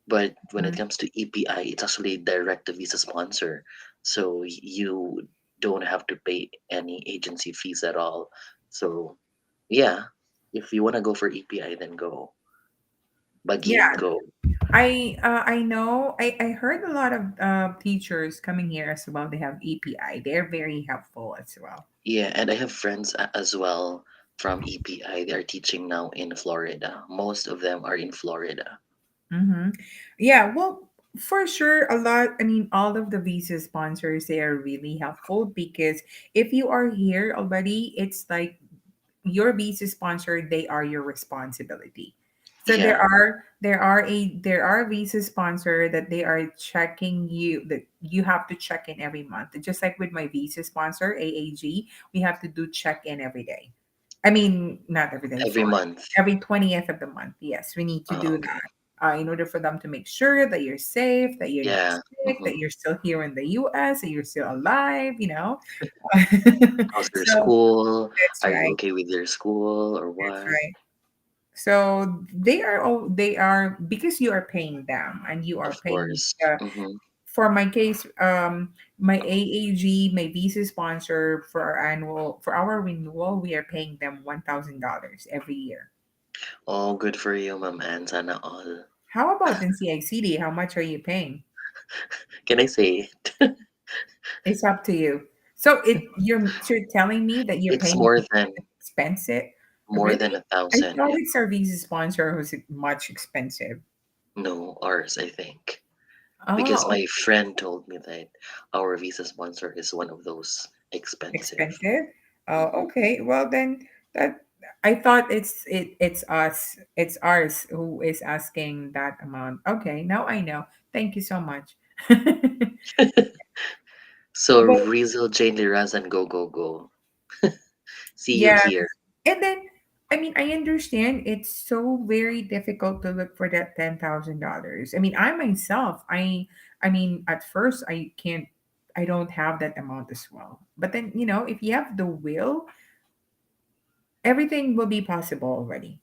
But when it Mhm. comes to EPI, it's actually direct to visa sponsor, so you don't have to pay any agency fees at all. So yeah, if you want to go for EPI, then go. Bagin, Yeah, go. I know I heard a lot of teachers coming here as well. They have EPI. They're very helpful as well. Yeah, and I have friends as well from EPI. They are teaching now in Florida. Most of them are in Florida. Mm-hmm. Yeah, well, for sure, a lot. I mean, all of the visa sponsors they are really helpful because if you are here already, it's like your visa sponsor. They are your responsibility. So Yeah, there are visa sponsor that they are checking you that you have to check in every month. Just like with my visa sponsor AAG, we have to do check in every day. I mean, not every day, every sorry. month. Every 20th of the month. Yes, we need to do Okay. that in order for them to make sure that you're safe, that you're not Yeah. sick, that you're still here in the US, that you're still alive, you know? How's your So school? that's Are you right. okay with your school or That's what? right. So they are because you are paying them and you are Of paying course. Mm-hmm. for my case, my AAG, my visa sponsor for our renewal, we are paying them $1,000 every year. Oh, good for you, Ma'am Anne. Sana all. How about in CICD? How much are you paying? Can I say it? It's up to you. So you're telling me that you're It's paying more than expensive? more Really? than a I thousand. thought Yeah. it's our visa sponsor who's much expensive. No, ours, I think. Because Oh, my friend told me that our visa sponsor is one of those expensive. expensive. Oh, Hmm. okay. Well then, that I thought it's us, it's ours who is asking that amount. Okay, now I know. Thank you so much. So But Rizal, Jane Lirazan, go, go, go. See you yeah, here. and then I mean I understand it's so very difficult to look for that $10,000. I mean I myself, I mean at first I don't have that amount as well. But then if you have the will, everything will be possible already.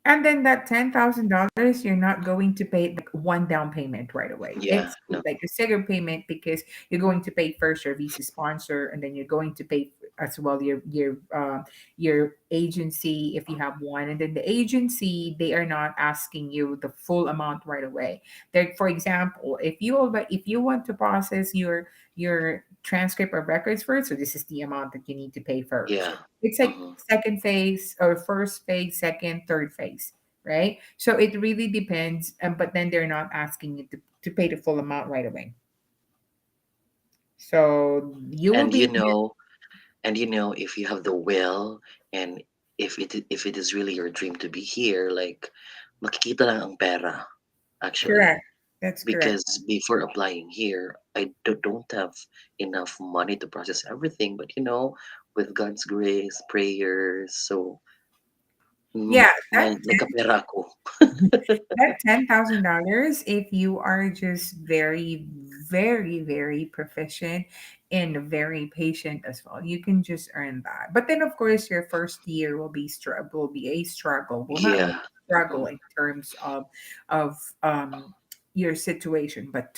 And then that $10,000, you're not going to pay like one down payment right away. Yeah, It's no. like a staggered payment because you're going to pay first your visa sponsor, and then you're going to pay as well your agency if you have one, and then the agency they are not asking you the full amount right away. Like for example, if you want to process your transcript of records first, so this is the amount that you need to pay first. Yeah. It's like Hmm. second phase or first phase, second, third phase, right? So it really depends. But then they're not asking you to pay the full amount right away. So you will And be if you have the will, and if it is really your dream to be here, like makikita lang ang pera actually. correct. That's correct. Because before applying here, I don't have enough money to process everything. But with God's grace, prayers, so Yeah, may nagkapera ako. that $10,000, if you are just very, very, very proficient and very patient as well, you can just earn that. But then, of course, your first year will be a struggle. Well, not Yeah. really Hmm. struggle in terms of your situation, but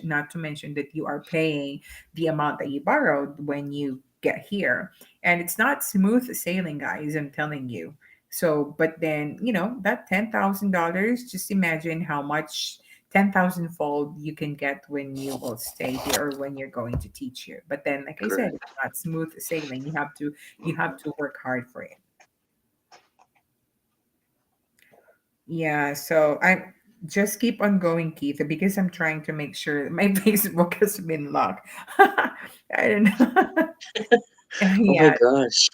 not to mention that you are paying the amount that you borrowed when you get here, and it's not smooth sailing, guys. I'm telling you. So, but then, that $10,000, just imagine how much 10,000 fold you can get when you will stay here or when you're going to teach here. But then, like I said, Correct. it's not smooth sailing. You have to work hard for it. Yeah. So I just keep on going, Keith, because I'm trying to make sure that my Facebook has been locked. I don't know. Oh my Yeah. gosh.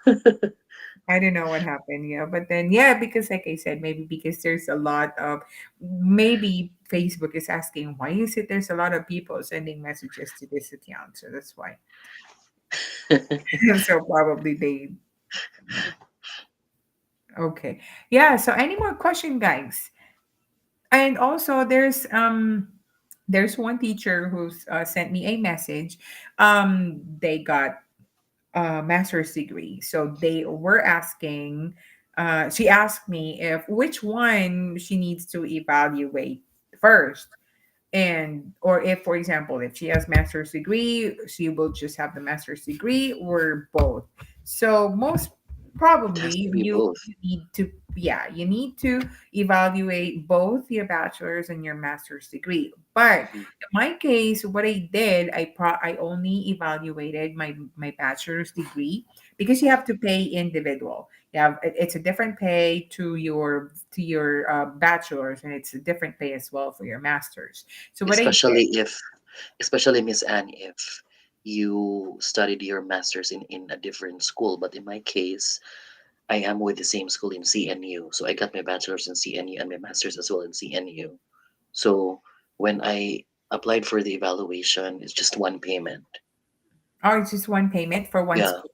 I don't know what happened, yeah. But then, yeah, because like I said, maybe because there's a lot of, maybe Facebook is asking, why is it there's a lot of people sending messages to this account? So that's why. So probably okay. Yeah. So any more question, guys? And also there's one teacher who's sent me a message. They got a master's degree. So they were asking, she asked me if which one she needs to evaluate first. And or if, for example, if she has master's degree, she will just have the master's degree or both. So most It has to probably be you both. need to, yeah, you need to evaluate both your bachelor's and your master's degree. But Mhm. in my case, what I did, I only evaluated my bachelor's degree because you have to pay individual. Yeah, it's a different pay to your bachelor's, and it's a different pay as well for your master's. So what I did, Especially Miss Anne, if you studied your masters in a different school. But in my case, I am with the same school in CNU. So I got my bachelor's in CNU and my master's as well in CNU. So when I applied for the evaluation, it's just one payment. oh, it's just one payment for one Yeah, school.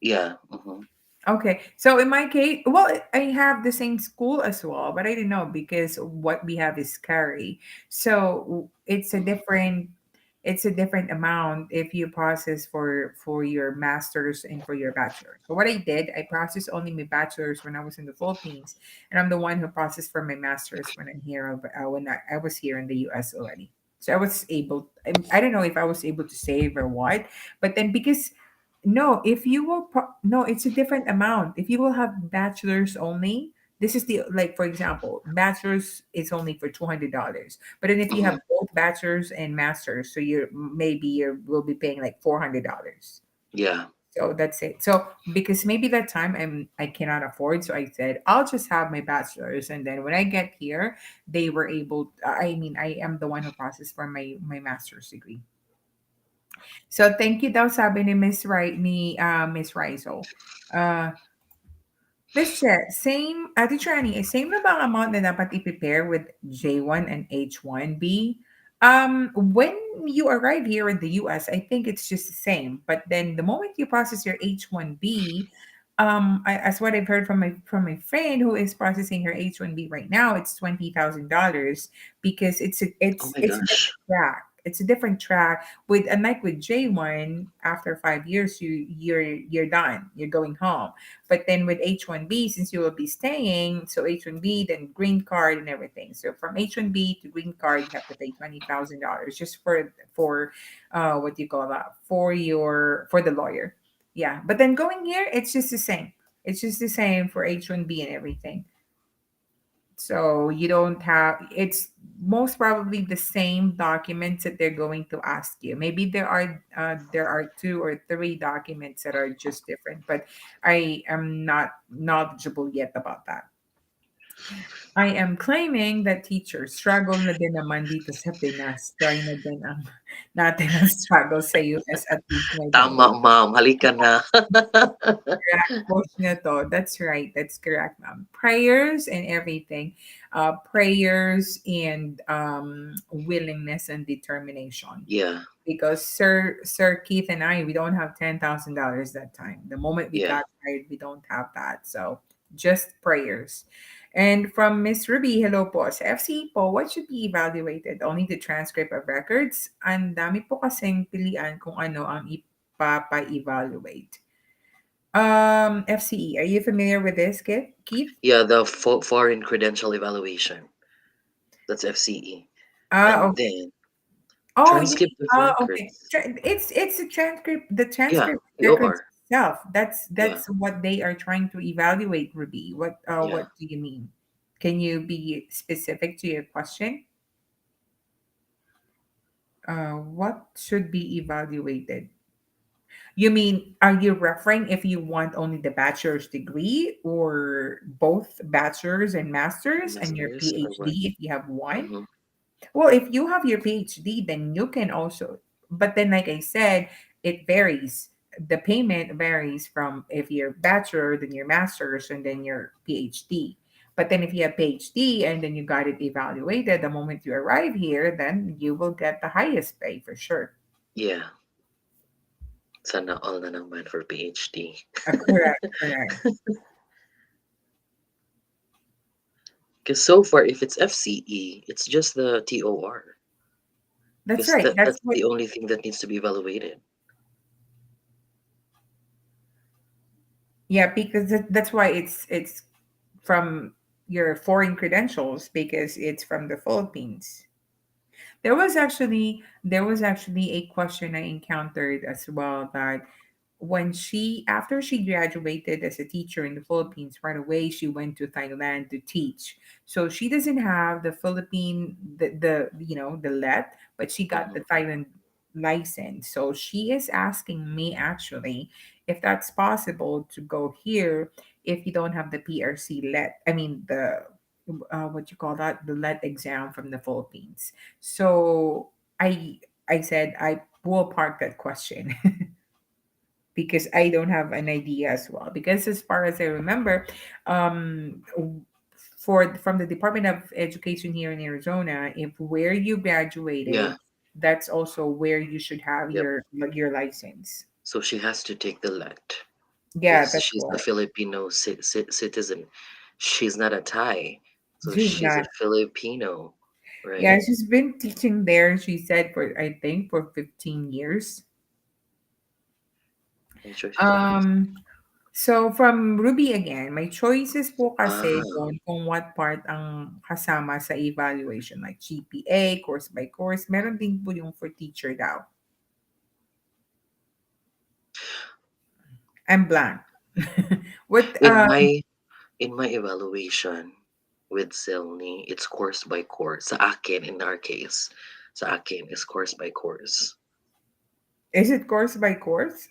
yeah. Hmm. Okay, so in my case, well, I have the same school as well, but I didn't know because what we have is carry. So it's a different amount if you process for your masters and for your bachelor. So what I did, I processed only my bachelor's when I was in the Philippines, and I'm the one who processed for my masters when I'm here, when I was here in the U.S. already. So I was able. I don't know if I was able to save or what, but then because no, if you will, no, it's a different amount. If you will have bachelor's only, This is the, like, for example, bachelor's is only for $200, but then if you Mm-hmm. have both bachelor's and master's, so you're maybe you will be paying like $400. Yeah. So that's it. So because maybe that time I cannot afford, so I said I'll just have my bachelor's, and then when I get here, they were able. I mean, I am the one who processed for my master's degree. So thank you daw sabi ni Miss Miss Rizal. Uh, Miss Che, Teacher Annie, same na bang amount na dapat i-prepare with J1 and H1B? When you arrive here in the US, I think it's just the same. But then the moment you process your H1B, as what I've heard from my friend who is processing her H1B right now, it's $20,000 because Oh my it's a gosh. different track. It's a different track with, unlike with J1, after 5 years you're done. You're going home. But then with H1B, since you will be staying, so H1B, then green card and everything. So from H1B to green card, you have to pay $20,000 just for what do you call that, for the lawyer. Yeah, but then going here, it's just the same. It's just the same for H1B and everything. So you don't have, it's most probably the same documents that they're going to ask you. Maybe there are two or three documents that are just different, but I am not knowledgeable yet about that. I am claiming that teachers struggle na din naman dito sa Pinas. Try na din ang natin ang struggle sa US, at least may Tama, ganun. ma'am. Halika na. Correct. Post na to. That's right. That's correct, ma'am. Prayers and everything. Prayers and willingness and determination. Yeah. Because Sir Keith and I, we don't have $10,000 that time. The moment we Yeah. got married, we don't have that. So just prayers. And from Miss Ruby, hello po. Sa FCE po, what should be evaluated? Only the transcript of records? Ang dami po kasing pilian kung ano ang ipapa-evaluate. FCE, are you familiar with this, Keith? Yeah, the foreign credential evaluation. That's FCE. Ah, And okay. then Oh, you mean, transcript of okay. records. It's a transcript. The Yeah, transcript records TOR. itself. Yeah, That's what they are trying to evaluate, Ruby. yeah. What do you mean? Can you be specific to your question? What should be evaluated? You mean, are you referring if you want only the bachelor's degree, or both bachelor's and master's, and your Masters or what? PhD if you have one? Mm-hmm. Well, if you have your PhD, then you can also, but then, like I said, it varies. The payment varies from if you're bachelor, then your master's, and then your PhD. But then if you have PhD and then you got it evaluated, the moment you arrive here, then you will get the highest pay for sure. Yeah. Sana all na naman for PhD. Correct, correct. Because so far, if it's FCE, it's just the TOR. That's Because right. that's the only thing that needs to be evaluated. Yeah, because that's why it's from your foreign credentials, because it's from the Philippines. There was actually a question I encountered as well, that when she after she graduated as a teacher in the Philippines, right away she went to Thailand to teach. So she doesn't have the Philippine the let, but she got Mm-hmm. the Thailand license. So she is asking me actually if that's possible to go here if you don't have the PRC let. I mean the what you call that, the let exam from the Philippines. So I said I will park that question because I don't have an idea as well. Because as far as I remember, um, for from the Department of Education here in Arizona, if where you Yeah. graduated, that's also where you should have Yep. your license. So she has to take the LET Yeah, because that's she's a what. Filipino citizen. She's not a Thai, so She's she's a not. Filipino, Yeah, right? she's been teaching there. She said for I think for 15 years. Enjoy 15 years. Um, So from Ruby again, may choices po kasi Ah, doon kung what part ang kasama sa evaluation, like GPA, course by course. Meron din po yung for teacher daw. I'm blank. What in my In my evaluation with Selny, it's course by course. Sa akin, in our case, sa akin is course by course. Is it course by course?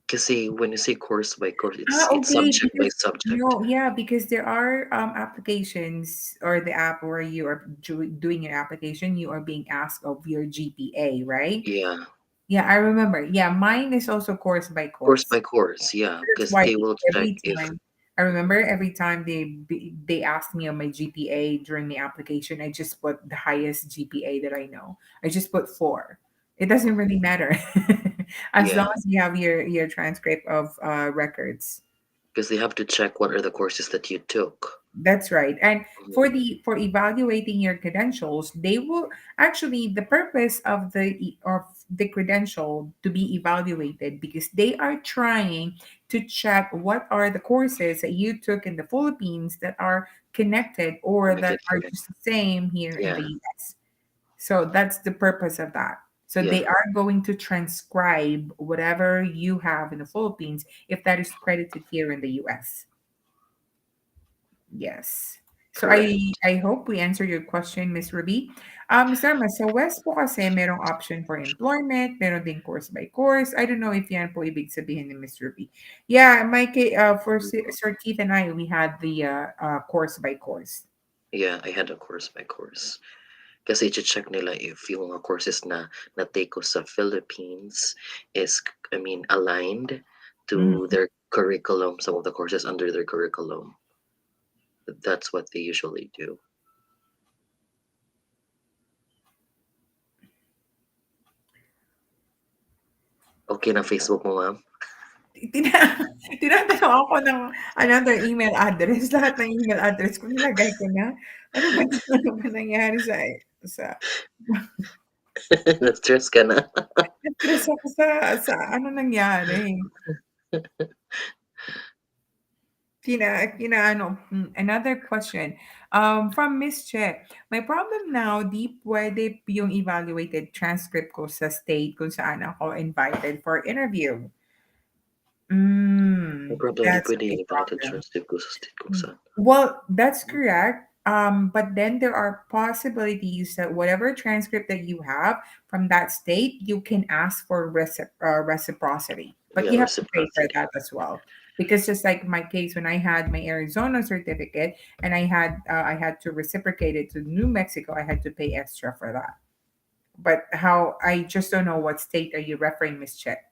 Kasi when you say course by course, Ah, it's okay. subject by Because subject. no, yeah, because there are applications or the app where you are doing your application, you are being asked of your GPA, right? Yeah, Yeah, I remember. Yeah, mine is also course by course course. by course. Yeah, That's because why they will check every if time I remember every time they asked me on my GPA during the application, I just put the highest GPA that I know. I just put 4. It doesn't really matter as long yeah, as you have your transcript of records. because they have to check what are the courses that you took. That's right. And Mhm. for evaluating your credentials, they will actually the purpose of the credential to be evaluated because they are trying to check what are the courses that you took in the Philippines that are connected or that Connected, are correct. just the same here in the Yeah, US. So that's the purpose of that. So yeah, they are going to transcribe whatever you have in the Philippines if that is credited here in the US. Yes. So correct. I hope we answer your question, Miss Ruby. Miss Arma, sa West po kasi merong option for employment, meron din course by course. I don't know if yan po ibig sabihin ni Miss Ruby. Yeah, for Sir Keith and I, we had the course by course. Yeah, I had a course by course. Kasi i-check nila if yung mga courses na na-take ko sa Philippines is, I mean, aligned Mhm. to their curriculum, some of the courses under their curriculum. That's what they usually do. Okay na Facebook mo, ma'am? Tina tinatanong ako ng another email address. Lahat ng email address ko nilagay ko na. Ano ba 'to? Ano ba nangyari sa Na-stress ka na? na-stress ako sa ano nangyari. Another question. From Miss Che. My problem now, di pwede yung evaluated transcript ko sa state kung saan ako invited for interview. May problem, di That's a pwede big yung ipalitan problem. transcript ko sa state kung saan. Well, that's correct. But then there are possibilities that whatever transcript that you have from that state, you can ask for reciprocity. But Yeah, you have to pay for reciprocity. that as well. Because just like my case, when I had my Arizona certificate and I had to reciprocate it to New Mexico, I had to pay extra for that. But how I just don't know what state are you referring, Miss Chet?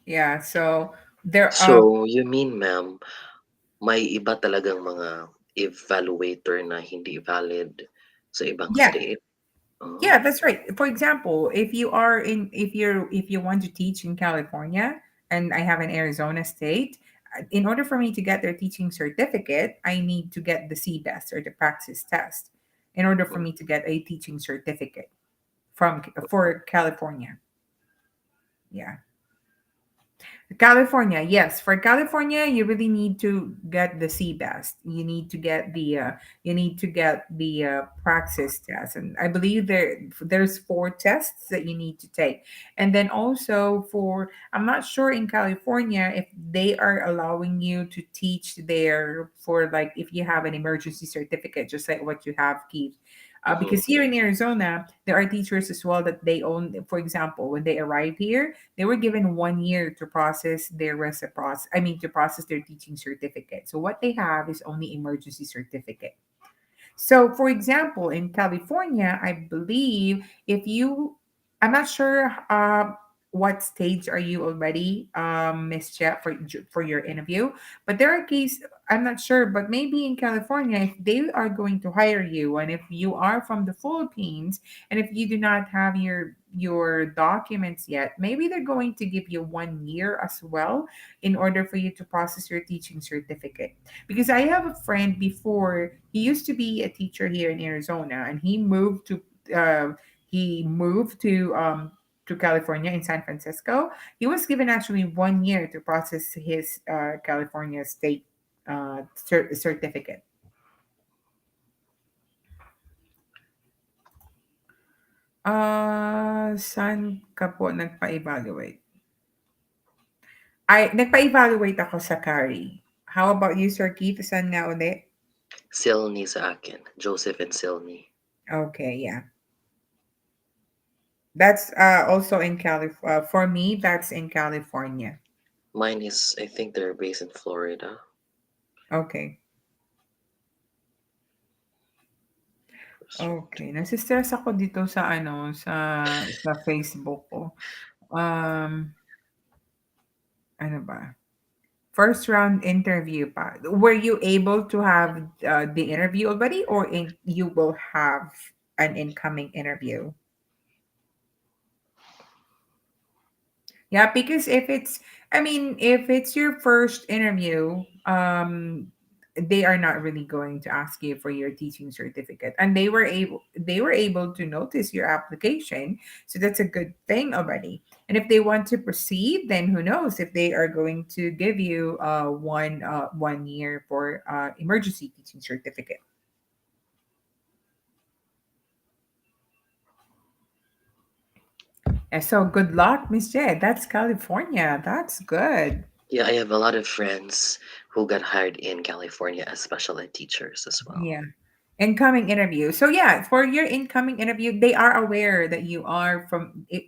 Yeah, so there So, you mean, ma'am, may iba talagang mga evaluator na hindi valid sa ibang yeah. state? Oh, Yeah, that's right. For example, if you want to teach in California and I have an Arizona state, in order for me to get their teaching certificate, I need to get the CBEST or the praxis test in order for mm, me to get a teaching certificate from for California. Yeah. California, yes. For California, you really need to get the CBEST. You need to get the praxis test, and I believe there's 4 tests that you need to take. And then also for I'm not sure in California if they are allowing you to teach there for like if you have an emergency certificate, just like what you have, Keith. mhm. Because here in Arizona, there are teachers as well that they own. For example, when they arrive here, they were given 1 year to process their reciprocity. I mean, to process their teaching certificate. So what they have is only emergency certificate. So, for example, in California, I believe if you, I'm not sure what stage are you already, Miss Jeff, for your interview, but there are cases. I'm not sure, but maybe in California, if they are going to hire you, and if you are from the Philippines, and if you do not have your documents yet, maybe they're going to give you 1 year as well in order for you to process your teaching certificate. Because I have a friend before, he used to be a teacher here in Arizona and he moved to California in San Francisco. He was given actually 1 year to process his California state certificate. Saan ka po nagpa-evaluate? Ay, nagpa-evaluate ako sa Cary. How about you, Sir Keith? Saan nga ulit? Silni sa akin. Joseph and Silni. Okay, yeah. That's also in California. For me, that's in California. Mine is, I think they're based in Florida. Okay. First Okay. Nasi-stress ako dito sa ano, sa Facebook ko. Um, ano ba? First round interview pa. Were you able to have the interview already, or you will have an incoming interview? Yeah, because if it's your first interview, they are not really going to ask you for your teaching certificate, and they were able to notice your application, so that's a good thing already. And if they want to proceed, then who knows if they are going to give you 1 year for emergency teaching certificate. And so good luck, Miss J. That's California. That's good. Yeah, I have a lot of friends who got hired in California as special ed teachers as well. Yeah. Incoming interview. So yeah, for your incoming interview, they are aware that you are from the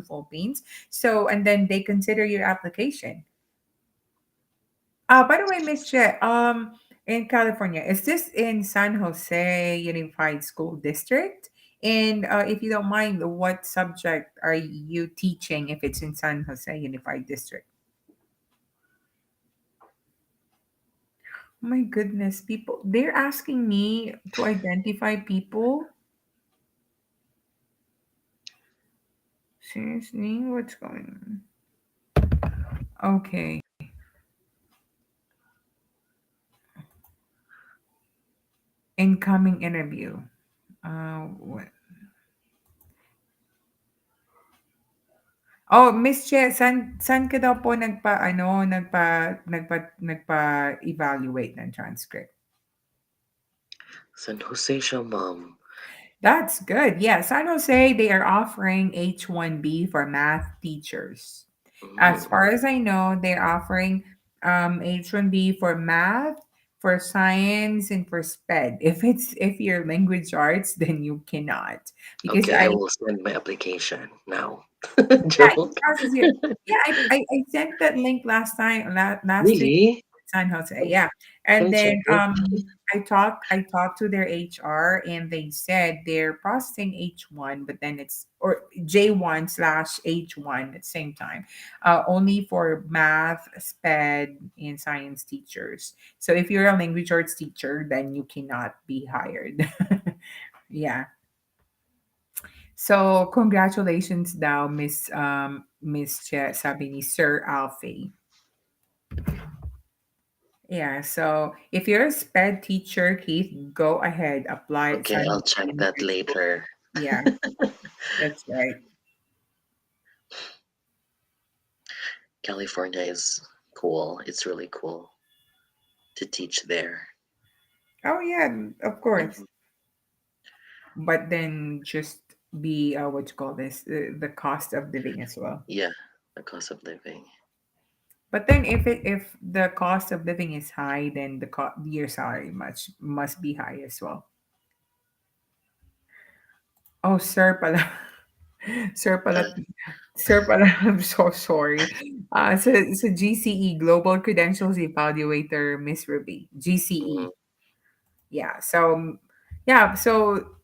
Philippines. So and then they consider your application. By the way, Miss Che, in California, is this in San Jose Unified School District? And if you don't mind, what subject are you teaching if it's in San Jose Unified District? Oh my goodness, people, they're asking me to identify people. Seriously, what's going on? Okay. Incoming interview. What? Oh, Miss Che, saan ka daw po nagpa-evaluate ng transcript? San Jose siya, ma'am. That's good. Yeah, San Jose, they are offering H1B for math teachers. As Mm. far as I know, they're offering H1B for math, for science, and for SPED. If you're language arts, then you cannot. Because Okay, I I will send my application now. Yeah, you Joke. process it. Yeah, I sent that link last time, last week, Really? San Jose. Yeah, Can and I check then it? I talked to their HR, and they said they're processing H1, but then it's or J1 slash H1 at the same time, only for math, SPED, and science teachers. So if you're a language arts teacher, then you cannot be hired. Yeah. So, congratulations daw, Miss Che, sabi ni Sir Alfie. Yeah, so if you're a SPED teacher, Keith, go ahead, apply at Okay, San I'll Jose check that Unified School. later. Yeah, that's right. California is cool. It's really cool to teach there. Oh yeah, of course. Mhm. But then just be what you call this, the cost of living as well. Yeah, the cost of living. But then if the cost of living is high, then your salary much must be high as well. Oh, sir pala. Sir Uh, pala Sir pala, I'm so sorry. Sa GCE, Global Credentials Evaluator, Miss Ruby. mm, GCE. Yeah. So,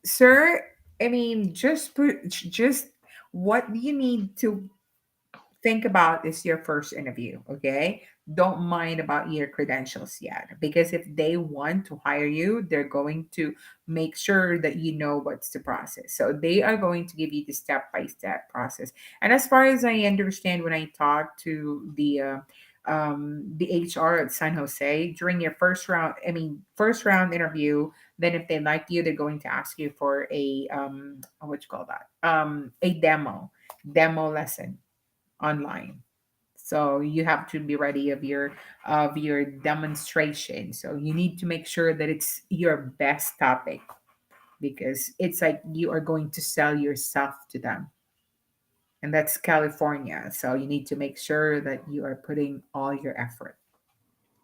sir, I mean, just what do you need to think about is your first interview, okay? Don't mind about your credentials yet, because if they want to hire you, they're going to make sure that you know what's the process. So they are going to give you the step by step process. And as far as I understand, when I talked to the HR at San Jose during your first round interview, then if they like you, they're going to ask you for a what you call that, a demo lesson online. So you have to be ready of your demonstration. So you need to make sure that it's your best topic, because it's like you are going to sell yourself to them. And that's California. So you need to make sure that you are putting all your effort.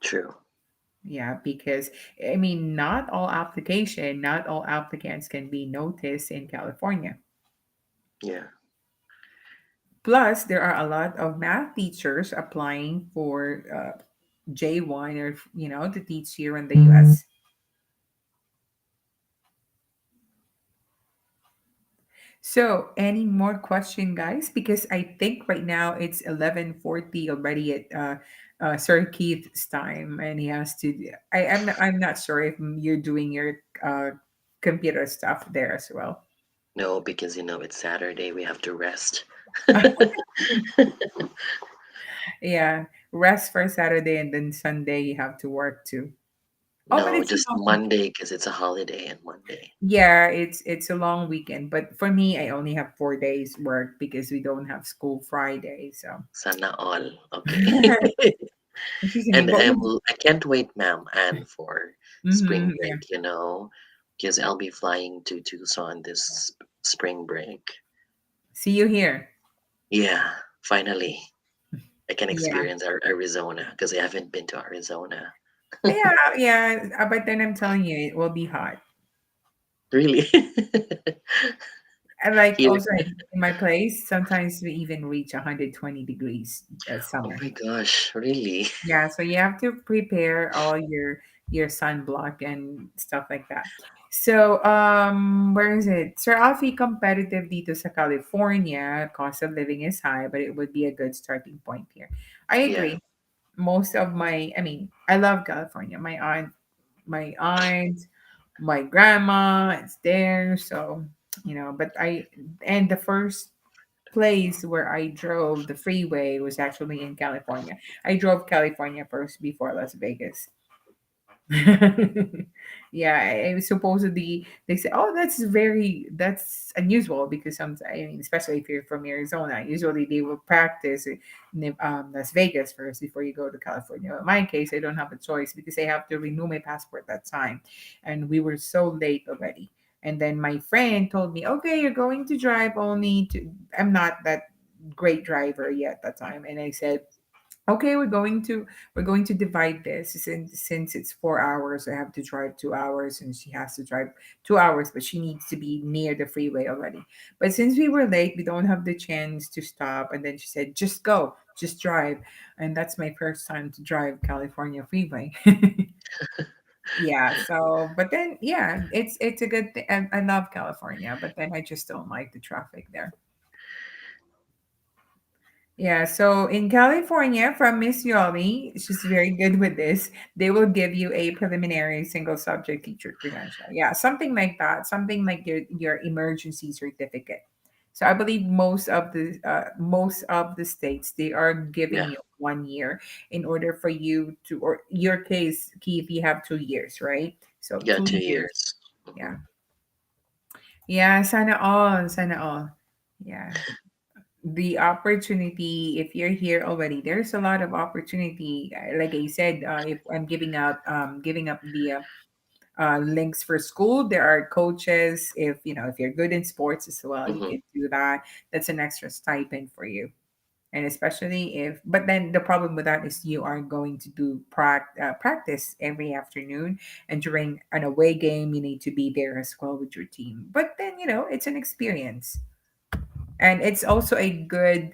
True. Yeah, because I mean, not all applicants can be noticed in California. Yeah. Plus, there are a lot of math teachers applying for J1 or, to teach here in the US. So, any more question, guys? Because I think right now it's 11:40 already at Sir Keith's time, and he has to. I'm not sure if you're doing your computer stuff there as well. No, because it's Saturday. We have to rest. Yeah, rest for Saturday, and then Sunday you have to work too. Oh, but No, it's a just long weekend. Monday because it's a holiday and Monday. Yeah, it's a long weekend. But for me, I only have 4 days work because we don't have school Friday. So, Sana all. Okay. excuse me, And but I can't wait, ma'am, and for spring yeah. break, because I'll be flying to Tucson this spring break. See you here. Yeah, finally, I can Yeah. experience Arizona because I haven't been to Arizona. Yeah, yeah. But then I'm telling you, it will be hot. Really? And like Here. also in my place, sometimes we even reach 120 degrees Oh summer. my gosh, really? Yeah, so you have to prepare all your sunblock and stuff like that. So, where is it? Sir Alfie, competitive dito sa California. Cost of living is high, but it would be a good starting point here. I Yeah, agree. I mean, I love California. My aunt, my grandma, it's there. So, but and the first place where I drove the freeway was actually in California. I drove California first before Las Vegas. Yeah, supposedly they say, "Oh, that's unusual," because sometimes, I mean, especially if you're from Arizona, usually they will practice in Las Vegas first before you go to California. In my case, I don't have a choice because I have to renew my passport that time, and we were so late already. And then my friend told me, "Okay, you're going to drive only to." I'm not that great driver yet that time, and I said, okay, we're going to divide this since it's 4 hours. I have to drive 2 hours, and she has to drive 2 hours, but she needs to be near the freeway already. But since we were late, we don't have the chance to stop. And then she said, just go, just drive. And that's my first time to drive California freeway. Yeah, so but then yeah, it's a good thing. I love California, but then I just don't like the traffic there. Yeah, so in California, from Miss Yoli, she's very good with this. They will give you a preliminary single subject teacher credential. Yeah, something like that, something like your emergency certificate. So I believe most of the states they are yeah, giving you 1 year in order for you to, or your case, Keith, you have 2 years, right? So yeah. two 2 years. years. Mhm. Yeah, yeah. Sana all, sana all. Yeah, the opportunity, if you're here already, there's a lot of opportunity. Like I said, if I'm giving up the links for school, there are coaches. If you're good in sports as well, you Mhm. can do that. That's an extra stipend for you. And especially if, but then the problem with that is you are going to do practice every afternoon, and during an away game you need to be there as well with your team. But then it's an experience, and it's also a good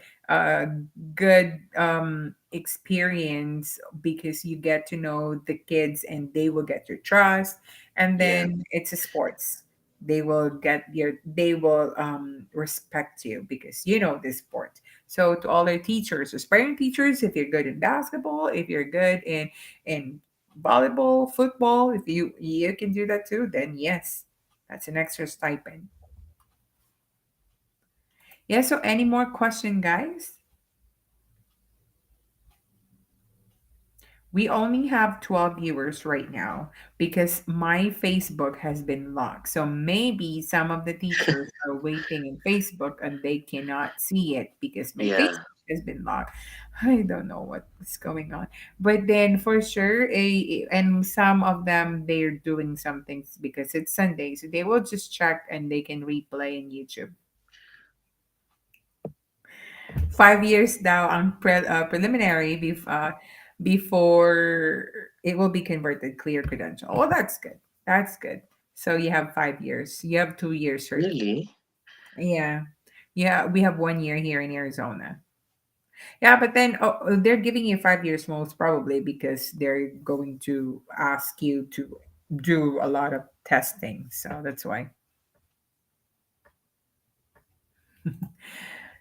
experience because you get to know the kids and they will get your trust. And Yeah, then it's a sports, they will respect you because you know this sport. So to all our teachers, aspiring teachers, if you're good in basketball, if you're good in volleyball, football, if you can do that too, then yes, that's an extra stipend. Yeah, so any more question, guys? We only have 12 viewers right now because my Facebook has been locked. So maybe some of the teachers are waiting in Facebook and they cannot see it because my yeah. has been locked. I don't know what's going on. But then for sure, and some of them they're doing some things because it's Sunday, so they will just check and they can replay in YouTube. 5 years now on preliminary before it will be converted clear credential. Oh, that's good. That's good. So you have 5 years. You have 2 years for Really? yeah. Yeah, we have 1 year here in Arizona. Yeah, but then they're giving you 5 years most probably because they're going to ask you to do a lot of testing. So that's why.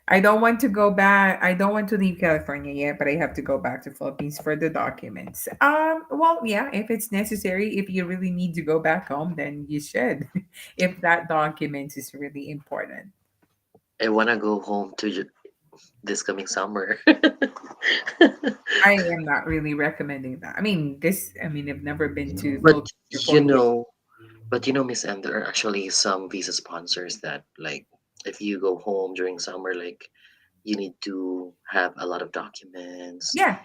I don't want to go back. I don't want to leave California yet, but I have to go back to Philippines for the documents. Well, yeah, if it's necessary, if you really need to go back home, then you should. If that document is really important. I wanna go home to this coming summer. I am not really recommending that. I mean, I've never been to But Philippines for you 4 years. know, Miss Anne, there are actually some visa sponsors that like if you go home during summer, like you need to have a lot of documents Yeah,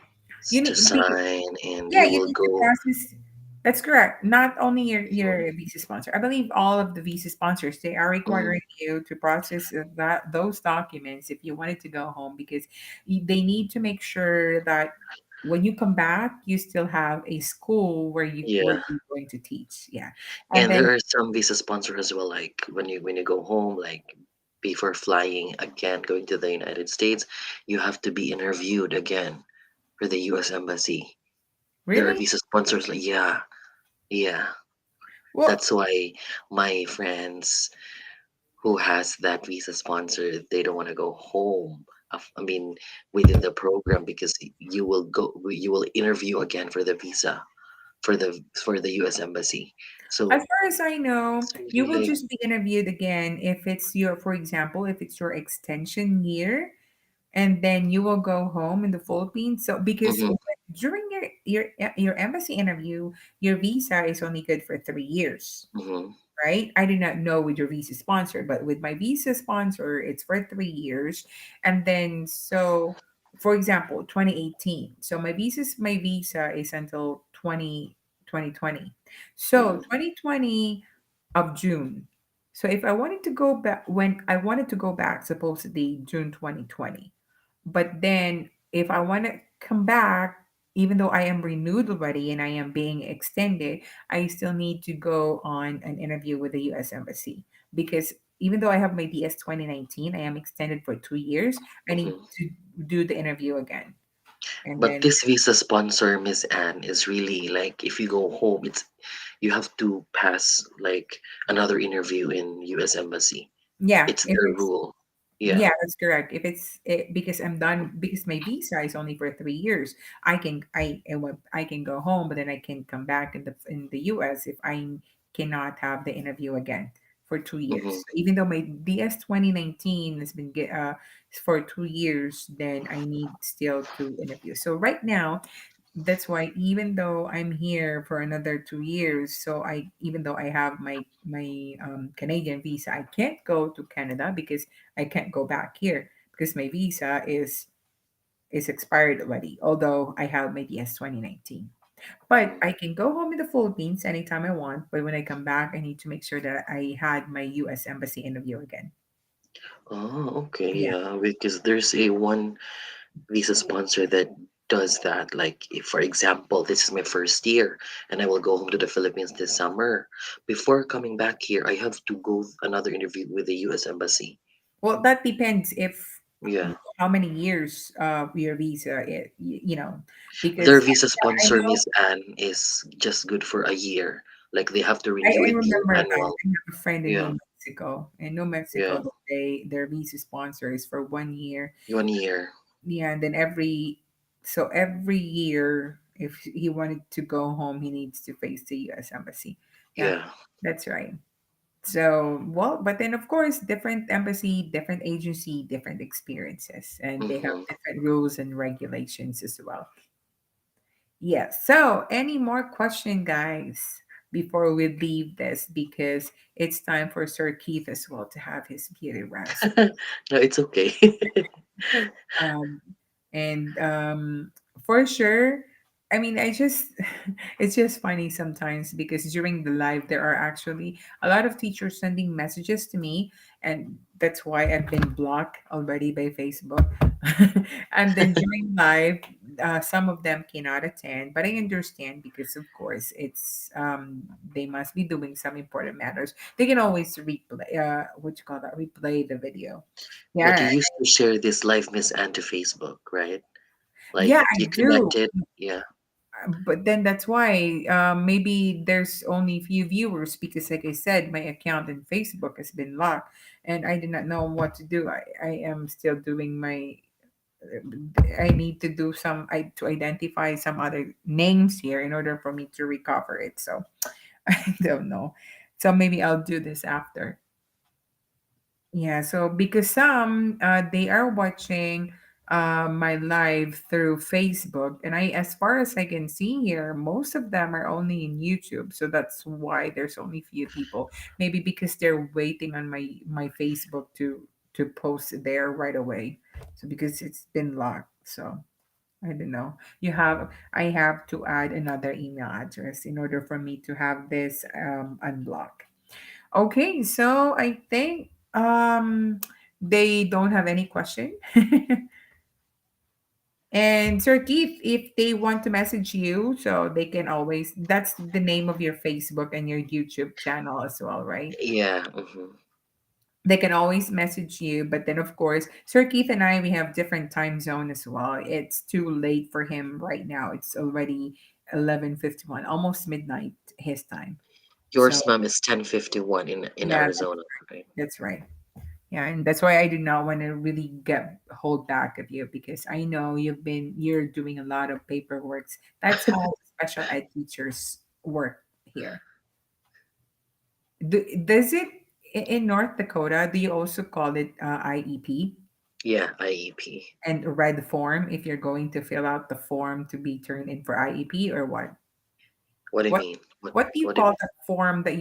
you to need because sign, and yeah, you you will need to go. process. That's correct. Not only Mhm, your visa sponsor. I believe all of the visa sponsors they are mhm, requiring you to process that those documents if you wanted to go home because they need to make sure that when you come back, you still have a school where yeah, you're going to teach. Yeah, and and then there are some visa sponsors as well. Like when you go home, like before flying again, going to the United States, you have to be interviewed again for the U.S. Embassy. There are really visa sponsors like yeah, yeah. well. That's why my friends who has that visa sponsor, they don't want to go home. I mean, within the program because you will interview again for the visa for the U.S. Embassy. As So far as I know, it's you really will like, just be interviewed again if it's your, for example, if it's your extension year, and then you will go home in the Philippines. So because mm-hmm, during your embassy interview, your visa is only good for 3 years, mm-hmm, right? I did not know with your visa sponsor, but with my visa sponsor, it's for 3 years. And then so for example, 2018. So my visa is until 2020. So mm-hmm, 2020 of June. So if I wanted to go back when I wanted to go back, supposedly June 2020. But then if I want to come back, even though I am renewed already and I am being extended, I still need to go on an interview with the US Embassy because even though I have my DS 2019, I am extended for 2 years. I need mm-hmm. to do the interview again. And But then, this visa sponsor, Miss Anne, is really like if you go home, it's you have to pass like another interview in U.S. Embassy. yeah, It's if their it's rule. Yeah. yeah, that's correct. If because I'm done because my visa is only for 3 years, I can go home, but then I can come back in the U.S. if I cannot have the interview again for 2 years. Mm-hmm, So even though my DS 2019 has been for 2 years, then I need still to interview. So right now, that's why even though I'm here for another 2 years, so I even though I have my Canadian visa, I can't go to Canada because I can't go back here because my visa is expired already. Although I have my DS 2019, but mm-hmm. I can go home in the Philippines anytime I want. But when I come back, I need to make sure that I had my U.S. embassy interview again. Oh, okay, Yeah. yeah. Because there's a one visa sponsor that does that. Like, if, for example, this is my first year and I will go home to the Philippines this summer. Before coming back here, I have to go another interview with the U.S. Embassy. Well, that depends if Yeah. how many years your visa Their because visa I sponsor, know Miss Anne, is just good for a year. Like, they have to renew I it remember that I annual. have a friend in Yeah, New Mexico. In New yeah. Mexico, their visa sponsor is for 1 year. 1 year. Yeah, and then every year, if he wanted to go home, he needs to face the U.S. embassy. Yeah, Yeah. that's right. So, well, but then of course, different embassy, different agency, different experiences, and they have Mm-hmm. different rules and regulations as well. Yeah. So, any more question, guys? before we leave this because it's time for Sir Keith as well to have his beauty rest. No, it's okay. Um, and for sure, I mean, I just, it's just funny sometimes because during the live, there are actually a lot of teachers sending messages to me, and that's why I've been blocked already by Facebook. And then during live, some of them cannot attend, but I understand because, of course, it's they must be doing some important matters. They can always replay, what you call that, replay the video. Like Yeah, you used to share this live Miss Anne to Facebook, right? Like yeah, you I do. connected. Yeah. But then that's why maybe there's only few viewers because, like I said, my account in Facebook has been locked, and I did not know what to do. I am still doing my. I need to do some I to identify some other names here in order for me to recover it. So I don't know. So maybe I'll do this after. Yeah, so because some they are watching my live through Facebook, and as far as I can see here, most of them are only in YouTube. So that's why there's only few people. Maybe because they're waiting on my Facebook to post there right away. So because it's been locked, so I don't know. I have to add another email address in order for me to have this unblocked. Okay, so I think they don't have any question. And Sir Keith, if they want to message you, so they can always that's the name of your Facebook and your YouTube channel as well, right? Yeah. Hmm. They can always message you, but then of course, Sir Keith and I we have different time zone as well. It's too late for him right now. It's already 11:51, almost midnight his time. So Yours, mom, is 10:51 in yeah, Arizona, right? that's right. Yeah, and that's why I do not want to really get hold back of you because I know you're doing a lot of paperwork. That's how special ed teachers work here. Does it in North Dakota? Do you also call it IEP Yeah, IEP. and read form if you're going to fill out the form to be turned in for IEP or what? What do you What mean? what do you What do you call mean? that form that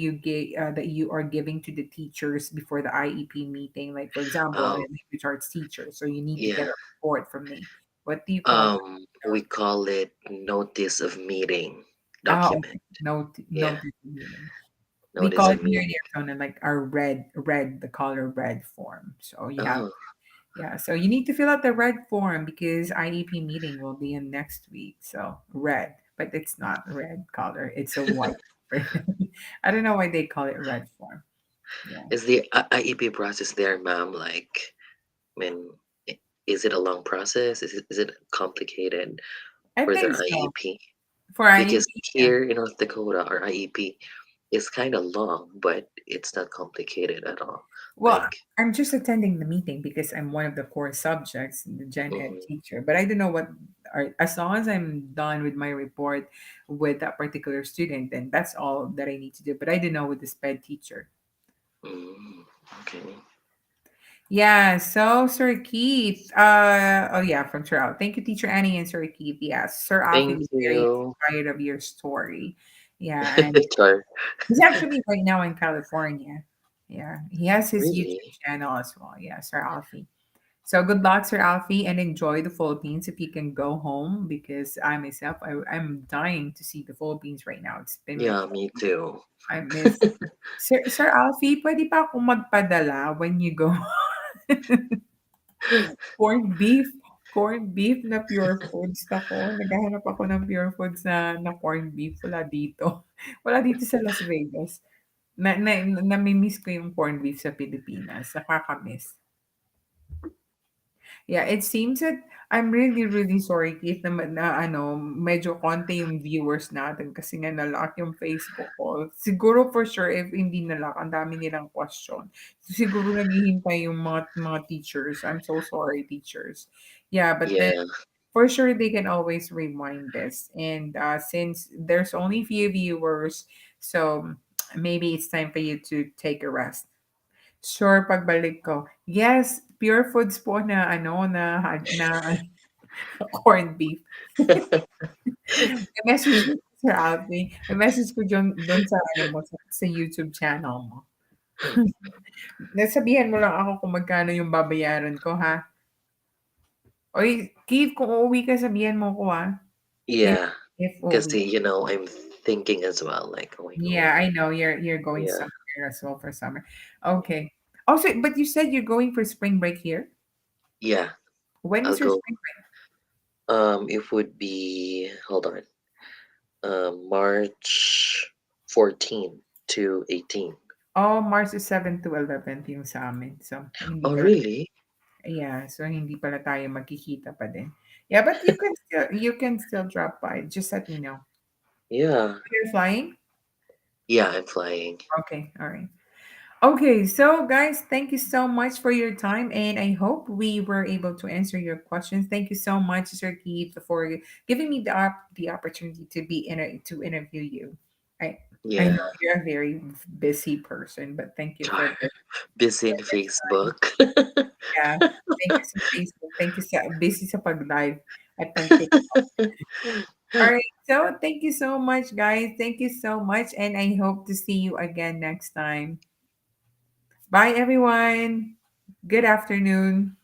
that you are giving to the teachers before the IEP meeting? Like for example, I'm a Oh, language arts teacher, so you need to yeah. get a report from me. What do you call that? We call it notice of meeting Ah, document. okay. Note Yeah, note meeting. We notice call of it here meeting. in Arizona like our red the color red form. So you have Oh, yeah, so you need to fill out the red form because IEP meeting will be in next week. So red, but it's not red color. It's a white. I don't know why they call it red form. Yeah. is the IEP process there, ma'am? Like, I mean, i- is it a long process? Is it complicated I for think their so. IEP? For Because IEP, yeah. here in North Dakota, our IEP is kind of long, but it's not complicated at all. Well, Like, I'm just attending the meeting because I'm one of the core subjects, the Gen Ed mhm, teacher. But I don't know what are as long as I'm done with my report with that particular student, then that's all that I need to do. But I don't know with the SPED teacher. okay. Yeah, so Sir Keith, oh yeah, from Sir Al. Thank you, Teacher Annie and Sir Keith. Yes, Sir Alfie Thank was very you. inspired of your story. Yeah, and Char. he's actually right now in California. Yeah, he has his Really? YouTube channel as well. Yeah, Sir Alfie. So good luck, Sir Alfie, and enjoy the Philippines if you can go home because I myself, I'm dying to see the Philippines right now. It's been my Yeah, me too. I miss. Sir Alfie, pwede pa akong magpadala when you go? Corned beef. Corned beef na pure foods. Ako, naghahanap ako ng pure foods na corned beef. Wala dito. Wala dito sa Las Vegas. Nami-miss ko yung corned beef sa Pilipinas. Nakakamiss. Yeah, it seems that I'm really, really sorry, Keith, na ano, medyo konti yung viewers natin kasi nga nalock yung Facebook ko. Siguro for sure, if hindi nalock, ang dami nilang question. So, siguro naghihintay yung mga teachers. I'm so sorry, teachers. Yeah, but then Yeah. for sure they can always rewind this. And since there's only few viewers, so maybe it's time for you to take a rest. Sure, pagbalik ko. Yes, pure foods po na ano na corned beef. I message me Sir Alfie. May message ko doon sa ano mo, sa YouTube channel mo. Nasabihan mo lang ako kung magkano yung babayaran ko, ha? Oy, Keith, kung uuwi ka, sabihan mo ko, ha? If, Yeah, if because uuwi. I'm thinking as well, like going home. Yeah, I know you're going Yeah, somewhere as well for summer. Okay. Also, but you said you're going for spring break here. yeah. When I'll is your go. spring break? It would be, hold on. March 14 to 18. Oh, March is 7 to 11 yung sa amin. So, hindi Oh, pala, really? yeah, so hindi pala tayo magkikita pa din. Yeah, but you can still drop by. Just let me know. Yeah. You're flying? Yeah, I'm flying. Okay, all right. Okay, so guys, thank you so much for your time, and I hope we were able to answer your questions. Thank you so much, Sir Keith, for giving me the opportunity to interview you. I know Yeah. you're a very busy person, but thank you for this. Busy For in this time. Facebook. Yeah, thank you sa Facebook. Thank you sa busy sa pag-live at pag-TikTok. All right, so thank you so much, guys. Thank you so much, and I hope to see you again next time. Bye, everyone. Good afternoon.